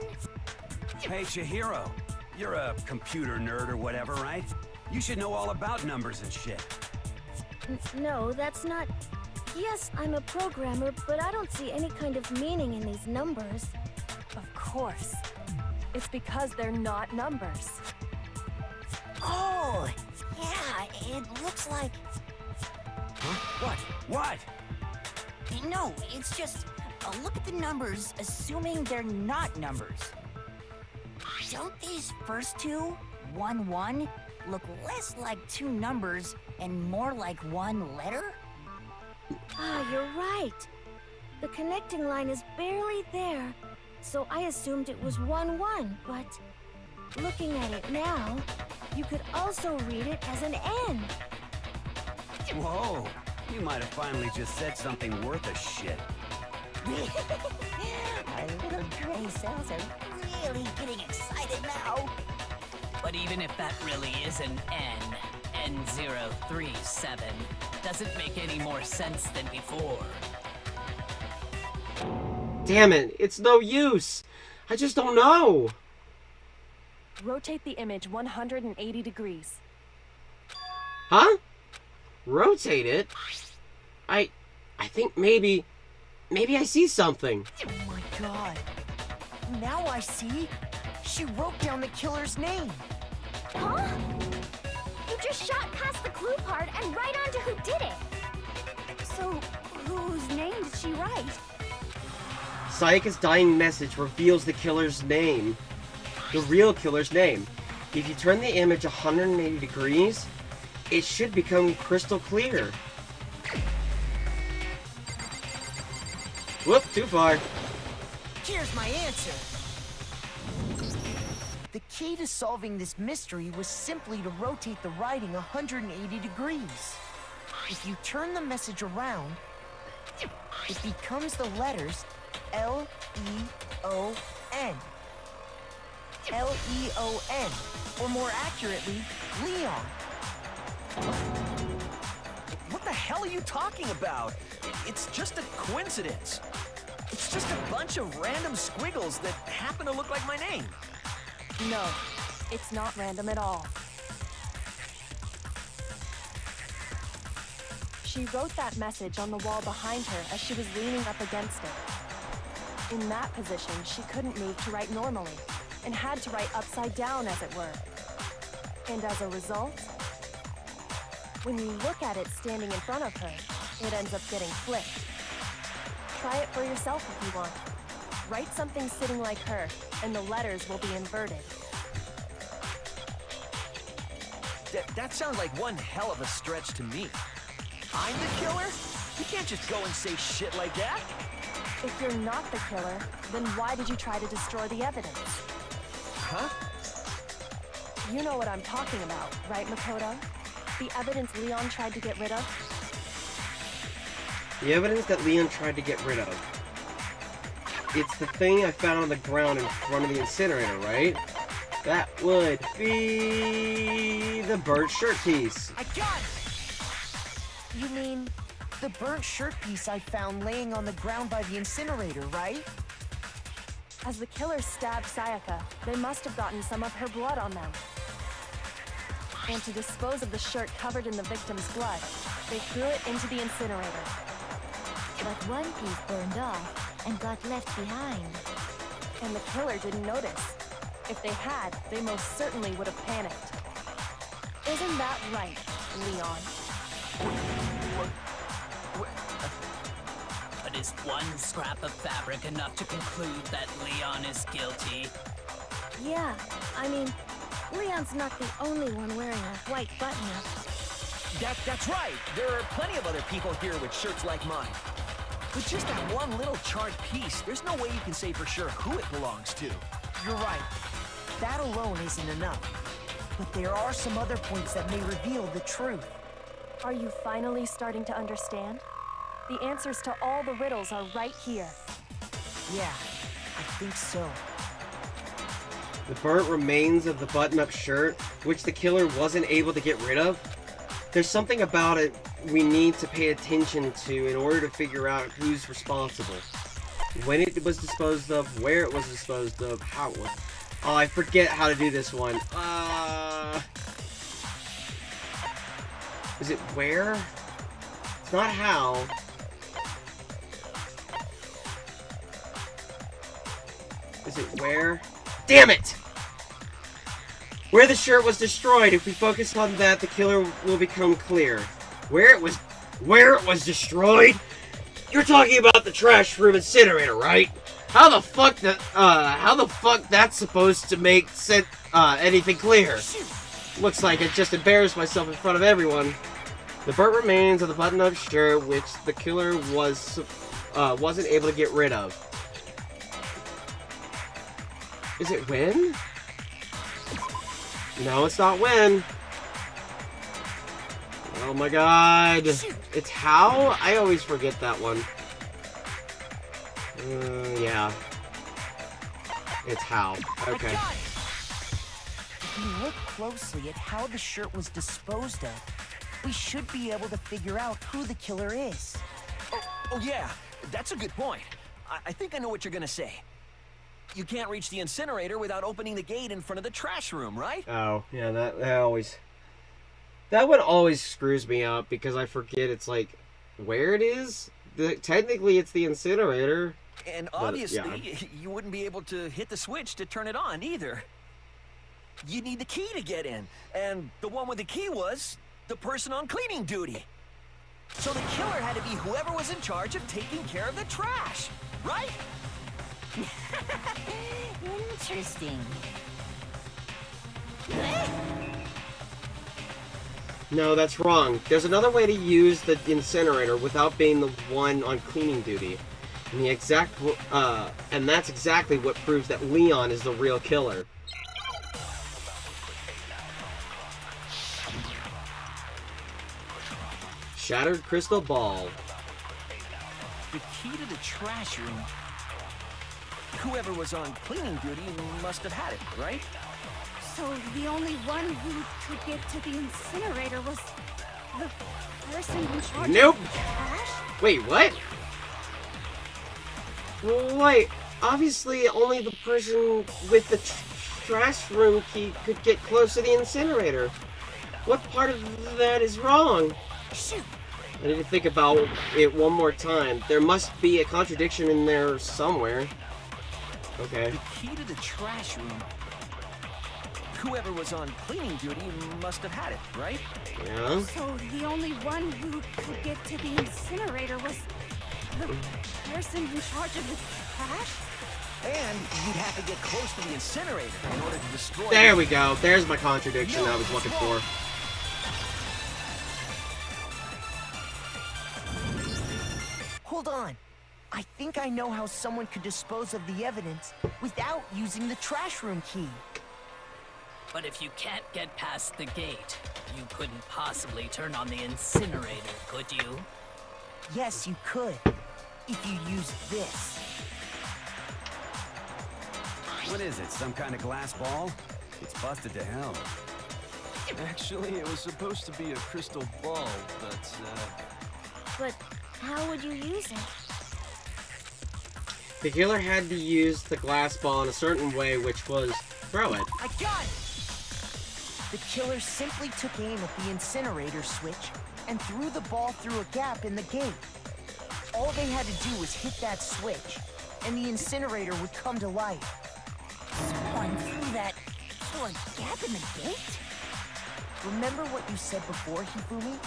Hey, Chihiro. You're a computer nerd or whatever, right? You should know all about numbers and shit. No, that's not... Yes, I'm a programmer, but I don't see any kind of meaning in these numbers. Of course. It's because they're not numbers. Oh, yeah, it looks like... Huh? What? What? No, it's just... look at the numbers, assuming they're not numbers. Don't these first two, 1, 1, look less like two numbers and more like one letter? Ah, you're right. The connecting line is barely there, so I assumed it was 1, 1, but... Looking at it now, you could also read it as an N. Whoa. You might have finally just said something worth a shit. My little gray cells are really getting excited now. But even if that really is an N037, doesn't make any more sense than before. Damn it, it's no use. I just don't know. Rotate the image 180 degrees. Huh? Rotate it? I think maybe I see something. Oh my god. Now I see. She wrote down the killer's name. Huh? You just shot past the clue part and right on to who did it. So, whose name did she write? Sayaka's dying message reveals the killer's name. The real killer's name. If you turn the image 180 degrees, it should become crystal clear. Whoop, too far. Here's my answer. The key to solving this mystery was simply to rotate the writing 180 degrees. If you turn the message around, it becomes the letters L-E-O-N. L-E-O-N, or more accurately, Leon. What the hell are you talking about? It's just a coincidence. It's just a bunch of random squiggles that happen to look like my name. No, it's not random at all. She wrote that message on the wall behind her as she was leaning up against it. In that position, she couldn't move to write normally, and had to write upside down, as it were. And as a result, when you look at it standing in front of her, it ends up getting flipped. Try it for yourself if you want. Write something sitting like her, and the letters will be inverted. That sounds like one hell of a stretch to me. I'm the killer? You can't just go and say shit like that. If you're not the killer, then why did you try to destroy the evidence? Huh? You know what I'm talking about, right, Makoto? The evidence Leon tried to get rid of? The evidence that Leon tried to get rid of. It's the thing I found on the ground in front of the incinerator, right? That would be the burnt shirt piece. I got it! You mean the burnt shirt piece I found laying on the ground by the incinerator, right? As the killer stabbed Sayaka, they must have gotten some of her blood on them. And to dispose of the shirt covered in the victim's blood, they threw it into the incinerator. But one piece burned off and got left behind. And the killer didn't notice. If they had, they most certainly would have panicked. Isn't that right, Leon? But is one scrap of fabric enough to conclude that Leon is guilty? Yeah, I mean, Leon's not the only one wearing a white button-up. That's right. There are plenty of other people here with shirts like mine. With just that one little charred piece, there's no way you can say for sure who it belongs to. You're right. That alone isn't enough. But there are some other points that may reveal the truth. Are you finally starting to understand? The answers to all the riddles are right here. Yeah, I think so. The burnt remains of the button-up shirt, which the killer wasn't able to get rid of. There's something about it we need to pay attention to in order to figure out who's responsible. When it was disposed of, where it was disposed of, how it was. Oh, I forget how to do this one. Is it where? It's not how. Is it where? Damn it! Where the shirt was destroyed. If we focus on that, the killer will become clear. Where it was destroyed? You're talking about the trash room incinerator, right? How the fuck that's supposed to make anything clear? Looks like I just embarrassed myself in front of everyone. The burnt remains of the button-up shirt, which the killer wasn't able to get rid of. Is it when? No, it's not when. Oh my god. It's how? I always forget that one. Yeah. It's how. Okay. If you look closely at how the shirt was disposed of, we should be able to figure out who the killer is. Oh yeah, that's a good point. I think I know what you're gonna say. You can't reach the incinerator without opening the gate in front of the trash room, right? Oh, yeah, that one always screws me up because I forget it's like where it is. Technically, it's the incinerator. And obviously, you wouldn't be able to hit the switch to turn it on either. You need the key to get in, and the one with the key was the person on cleaning duty. So the killer had to be whoever was in charge of taking care of the trash, right? Interesting. No, that's wrong. There's another way to use the incinerator without being the one on cleaning duty. And that's exactly what proves that Leon is the real killer. Shattered crystal ball. The key to the trash room. Whoever was on cleaning duty must have had it, right? So the only one who could get to the incinerator was the person in charge Nope. of the trash? Wait, what? Well, wait. Obviously, only the person with the trash room key could get close to the incinerator. What part of that is wrong? I need to think about it one more time. There must be a contradiction in there somewhere. Okay. The key to the trash room. Whoever was on cleaning duty must have had it, right? Yeah. So the only one who could get to the incinerator was the person in charge of the trash? And you'd have to get close to the incinerator in order to destroy it. There we go. There's my contradiction I was looking for. Hold on. I think I know how someone could dispose of the evidence without using the trash room key. But if you can't get past the gate, you couldn't possibly turn on the incinerator, could you? Yes, you could. If you use this. What is it, some kind of glass ball? It's busted to hell. Actually, it was supposed to be a crystal ball, but, But how would you use it? The killer had to use the glass ball in a certain way, which was throw it. I got it! The killer simply took aim at the incinerator switch and threw the ball through a gap in the gate. All they had to do was hit that switch, and the incinerator would come to life. Someone threw a gap in the gate? Remember what you said before, Hifumi?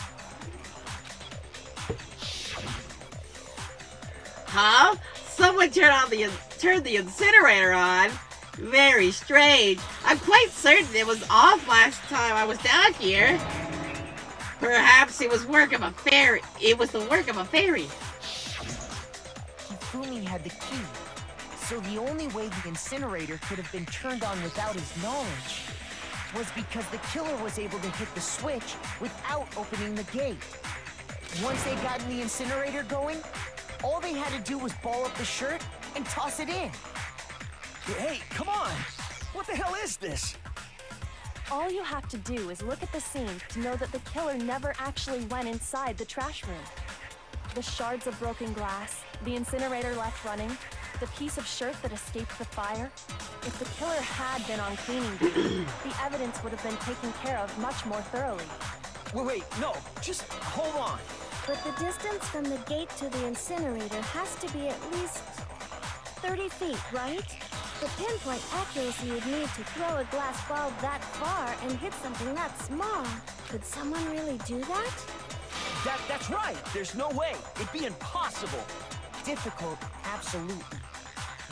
Huh? Someone turned the incinerator on? Very strange. I'm quite certain it was off last time I was down here. Perhaps it was work of a fairy. It was the work of a fairy. Hifumi had the key, so the only way the incinerator could have been turned on without his knowledge was because the killer was able to hit the switch without opening the gate. Once they got the incinerator going, all they had to do was ball up the shirt and toss it in. Hey, come on! What the hell is this? All you have to do is look at the scene to know that the killer never actually went inside the trash room. The shards of broken glass, the incinerator left running, the piece of shirt that escaped the fire. If the killer had been on cleaning duty, the evidence would have been taken care of much more thoroughly. Wait, no, just hold on. But the distance from the gate to the incinerator has to be at least 30 feet, right? The pinpoint accuracy you'd need to throw a glass ball that far and hit something that small. Could someone really do that? That's right. There's no way. It'd be impossible. Difficult, absolutely.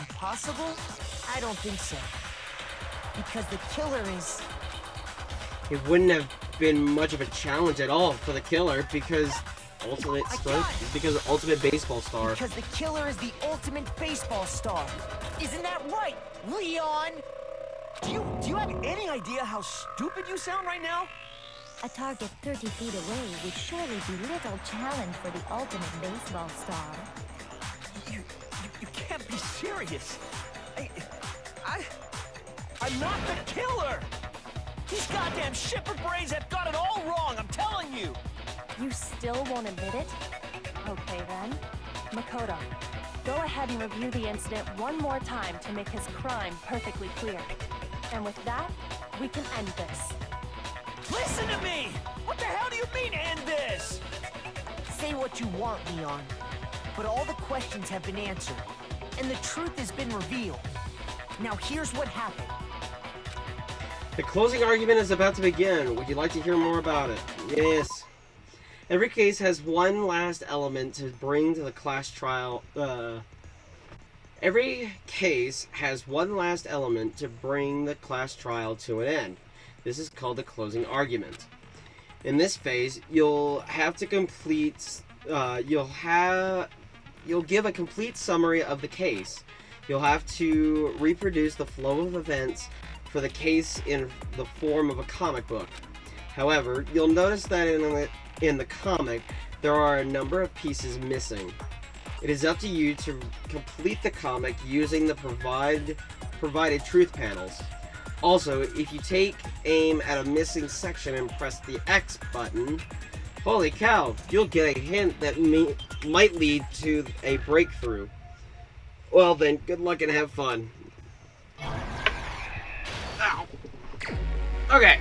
Impossible? I don't think so. Because the killer is... It wouldn't have been much of a challenge at all for the killer because Ultimate Baseball Star. Because the killer is the ultimate baseball star. Isn't that right, Leon? Do you have any idea how stupid you sound right now? A target 30 feet away would surely be little challenge for the ultimate baseball star. You can't be serious. I'm not the killer! These goddamn shepherd brains have got it all wrong, I'm telling you! You still won't admit it? Okay then. Makoto, go ahead and review the incident one more time to make his crime perfectly clear. And with that, we can end this. Listen to me! What the hell do you mean, end this? Say what you want, Leon. But all the questions have been answered, and the truth has been revealed. Now here's what happened. The closing argument is about to begin. Would you like to hear more about it? Yes. Every case has one last element to bring to the class trial. Every case has one last element to bring the class trial to an end. This is called the closing argument. In this phase, you'll have to complete. You'll give a complete summary of the case. You'll have to reproduce the flow of events for the case in the form of a comic book. However, you'll notice that in the comic, there are a number of pieces missing. It is up to you to complete the comic using the provided truth panels. Also, if you take aim at a missing section and press the X button, holy cow, you'll get a hint that might lead to a breakthrough. Well then, good luck and have fun. Ow. Okay.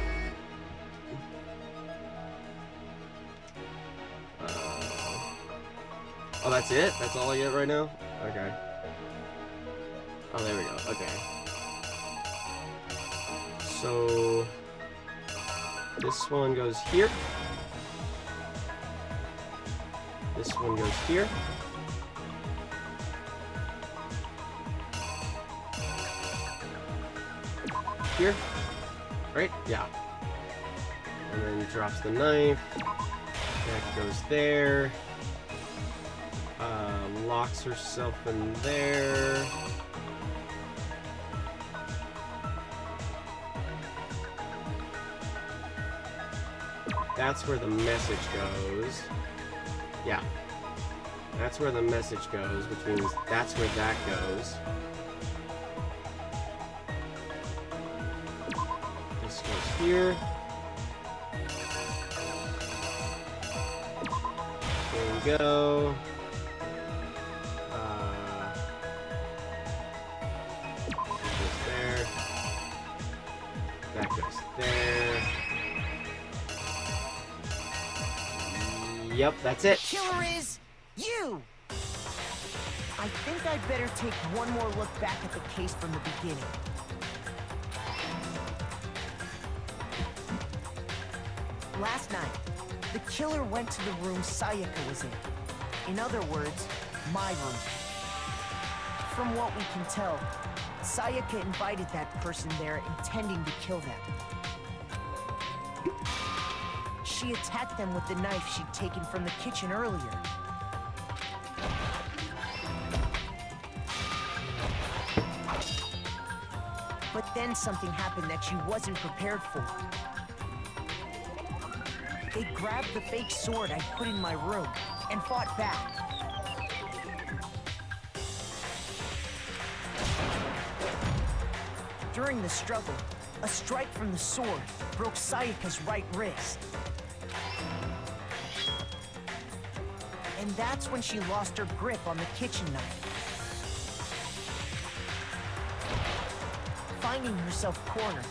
Oh, that's it? That's all I get right now? Okay. Oh, there we go. Okay. So... this one goes here. This one goes here. Here. Right? Yeah. And then he drops the knife. That goes there. Locks herself in there. That's where the message goes. Yeah. That's where the message goes, which means that's where that goes. This goes here. There we go. That goes there. Yep, that's it. The killer is you! I think I'd better take one more look back at the case from the beginning. Last night, the killer went to the room Sayaka was in. In other words, my room. From what we can tell, Sayaka invited that person there intending to kill them. She attacked them with the knife she'd taken from the kitchen earlier. But then something happened that she wasn't prepared for. They grabbed the fake sword I put in my room and fought back. During the struggle, a strike from the sword broke Sayaka's right wrist. And that's when she lost her grip on the kitchen knife. Finding herself cornered,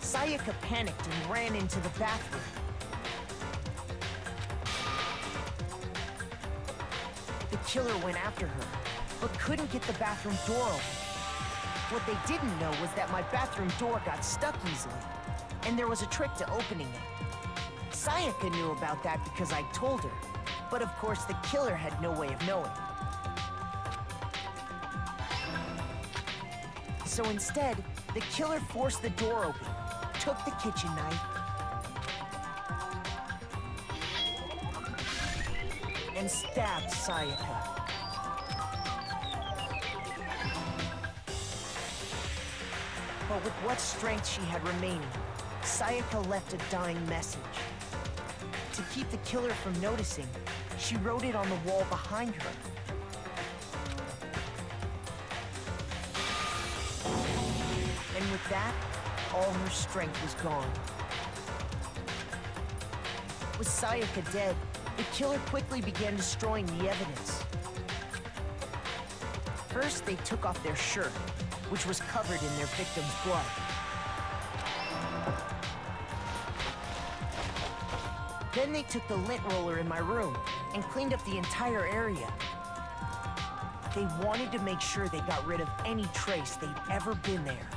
Sayaka panicked and ran into the bathroom. The killer went after her, but couldn't get the bathroom door open. What they didn't know was that my bathroom door got stuck easily, and there was a trick to opening it. Sayaka knew about that because I told her, but of course the killer had no way of knowing. So instead, the killer forced the door open, took the kitchen knife, and stabbed Sayaka. But with what strength she had remaining, Sayaka left a dying message. To keep the killer from noticing, she wrote it on the wall behind her. And with that, all her strength was gone. With Sayaka dead, the killer quickly began destroying the evidence. First, they took off their shirt, which was covered in their victim's blood. Then they took the lint roller in my room and cleaned up the entire area. They wanted to make sure they got rid of any trace they'd ever been there.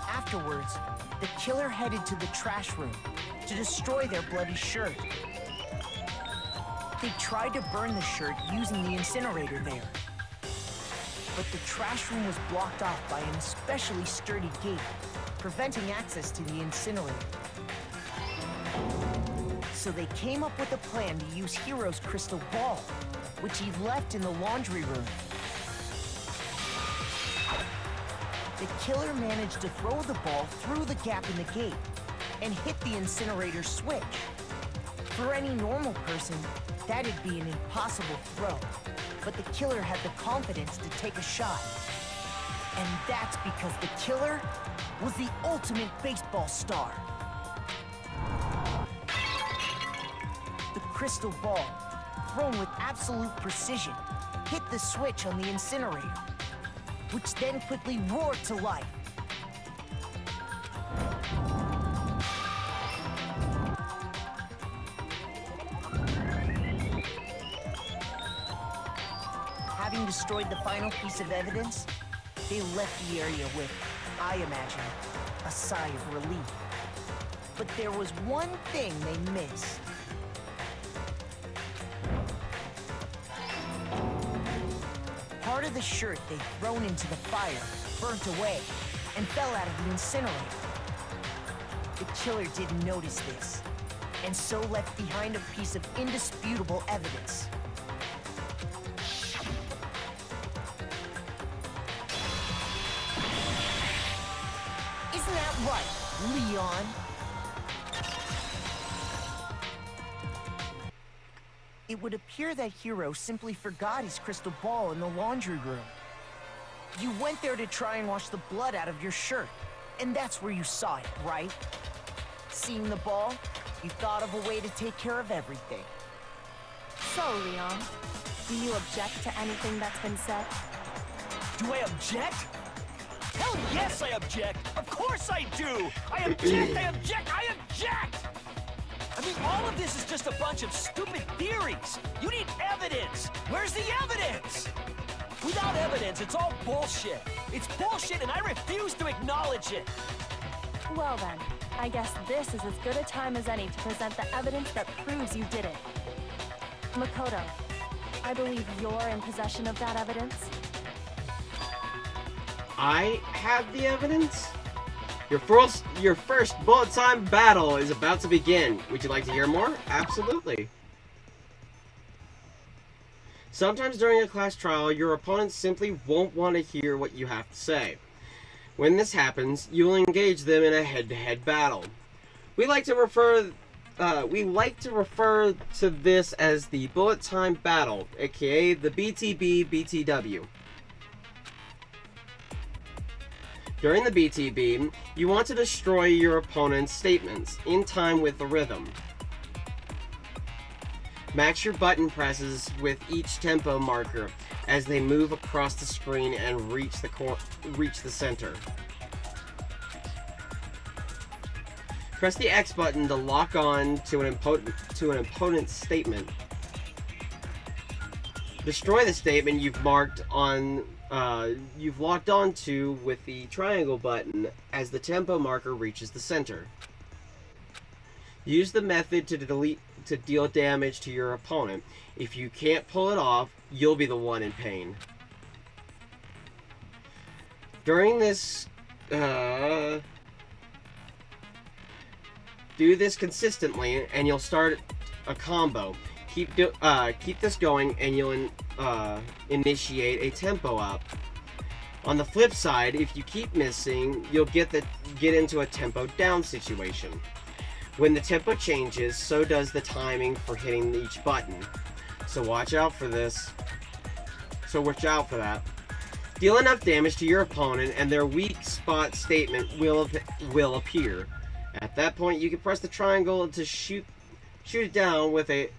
Afterwards, the killer headed to the trash room to destroy their bloody shirt. They tried to burn the shirt using the incinerator there. But the trash room was blocked off by an especially sturdy gate, preventing access to the incinerator. So they came up with a plan to use Hiro's crystal ball, which he left in the laundry room. The killer managed to throw the ball through the gap in the gate and hit the incinerator switch. For any normal person, that'd be an impossible throw, but the killer had the confidence to take a shot. And that's because the killer was the ultimate baseball star. The crystal ball, thrown with absolute precision, hit the switch on the incinerator, which then quickly roared to life. Having destroyed the final piece of evidence, they left the area with, I imagine, a sigh of relief. But there was one thing they missed. Part of the shirt they'd thrown into the fire burnt away and fell out of the incinerator. The killer didn't notice this, and so left behind a piece of indisputable evidence. Isn't that right, Leon? It would appear that Hiro simply forgot his crystal ball in the laundry room. You went there to try and wash the blood out of your shirt, and that's where you saw it, right? Seeing the ball, you thought of a way to take care of everything. So, Leon, do you object to anything that's been said? Do I object? Hell yes, I object! Of course I do! I object, I object, I object! I mean, all of this is just a bunch of stupid theories. You need evidence. Where's the evidence? Without evidence, it's all bullshit. It's bullshit and I refuse to acknowledge it. Well then, I guess this is as good a time as any to present the evidence that proves you did it. Makoto, I believe you're in possession of that evidence. I have the evidence? Your first bullet time battle is about to begin. Would you like to hear more? Absolutely. Sometimes during a class trial, your opponents simply won't want to hear what you have to say. When this happens, you'll engage them in a head-to-head battle. We like to refer to this as the bullet time battle, aka the BTB-BTW. During the BTB, you want to destroy your opponent's statements in time with the rhythm. Match your button presses with each tempo marker as they move across the screen and reach the center. Press the X button to lock on to an opponent's statement. Destroy the statement you've locked onto with the triangle button as the tempo marker reaches the center. Use the method to deal damage to your opponent. If you can't pull it off, you'll be the one in pain. During this, do this consistently, and you'll start a combo. Keep this going, and you'll initiate a tempo up. On the flip side, if you keep missing, you'll get into a tempo down situation. When the tempo changes, so does the timing for hitting each button. So watch out for this. So watch out for that. Deal enough damage to your opponent, and their weak spot statement will appear. At that point, you can press the triangle to shoot it down with a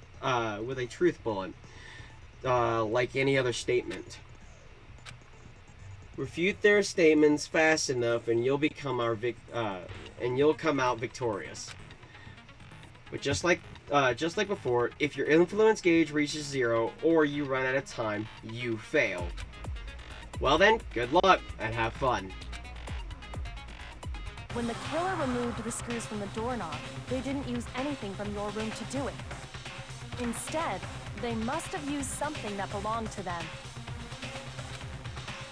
truth bullet, like any other statement. Refute their statements fast enough, and you'll come out victorious. But just like before, if your influence gauge reaches 0 or you run out of time, you fail. Well then, good luck and have fun. When the killer removed the screws from the doorknob, they didn't use anything from your room to do it. Instead, they must have used something that belonged to them.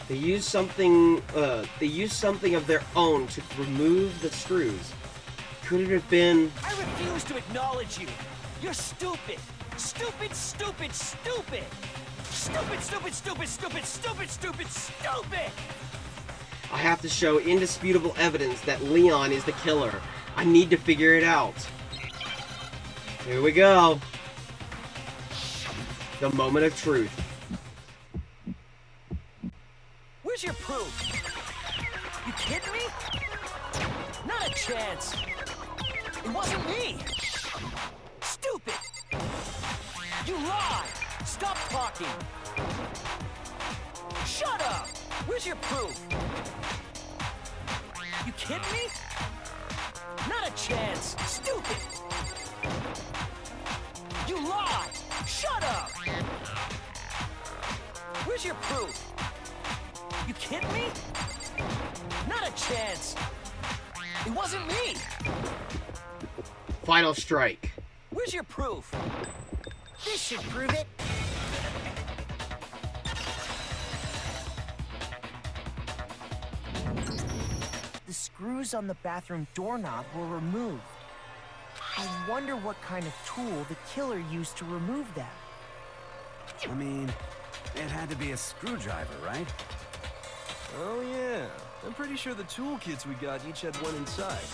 They used something of their own to remove the screws. Could it have been... I refuse to acknowledge you. You're stupid. Stupid, stupid, stupid. Stupid, stupid, stupid, stupid, stupid, stupid, stupid. I have to show indisputable evidence that Leon is the killer. I need to figure it out. Here we go. The moment of truth. Where's your proof? You kidding me? Not a chance. It wasn't me. Stupid. You lied. Stop talking. Shut up. Where's your proof? You kidding me? Not a chance. Stupid. You lied. Shut up. Where's your proof? You kidding me? Not a chance. It wasn't me. Final strike. Where's your proof? This should prove it. The screws on the bathroom doorknob were removed. I wonder what kind of tool the killer used to remove them. I mean, it had to be a screwdriver, right? Oh yeah, I'm pretty sure the toolkits we got each had one inside.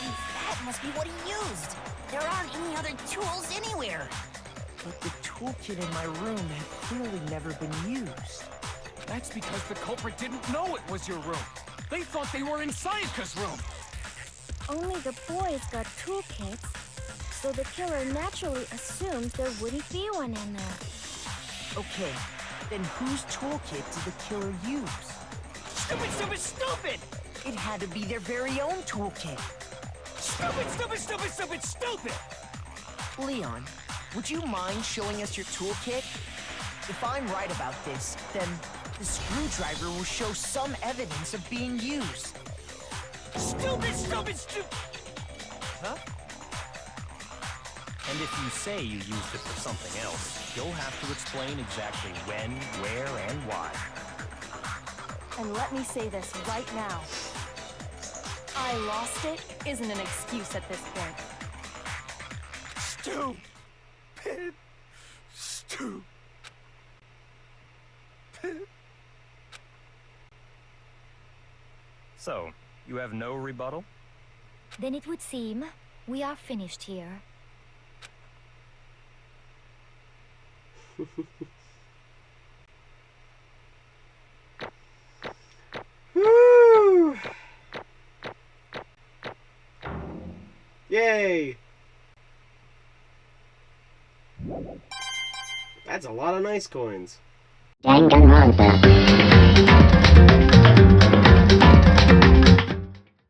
That must be what he used. There aren't any other tools anywhere. But the toolkit in my room had clearly never been used. That's because the culprit didn't know it was your room. They thought they were in Sayaka's room. Only the boys got toolkits, so the killer naturally assumed there wouldn't be one in there. Okay, then whose toolkit did the killer use? Stupid, stupid, stupid! It had to be their very own toolkit. Stupid, stupid, stupid, stupid, stupid! Leon, would you mind showing us your toolkit? If I'm right about this, then the screwdriver will show some evidence of being used. Stupid, stupid, stupid! Huh? And if you say you used it for something else, you'll have to explain exactly when, where, and why. And let me say this right now. I lost it isn't an excuse at this point. Stupid. Stupid. So, you have no rebuttal? Then it would seem we are finished here. Woo! Yay! That's a lot of nice coins. Danganronpa.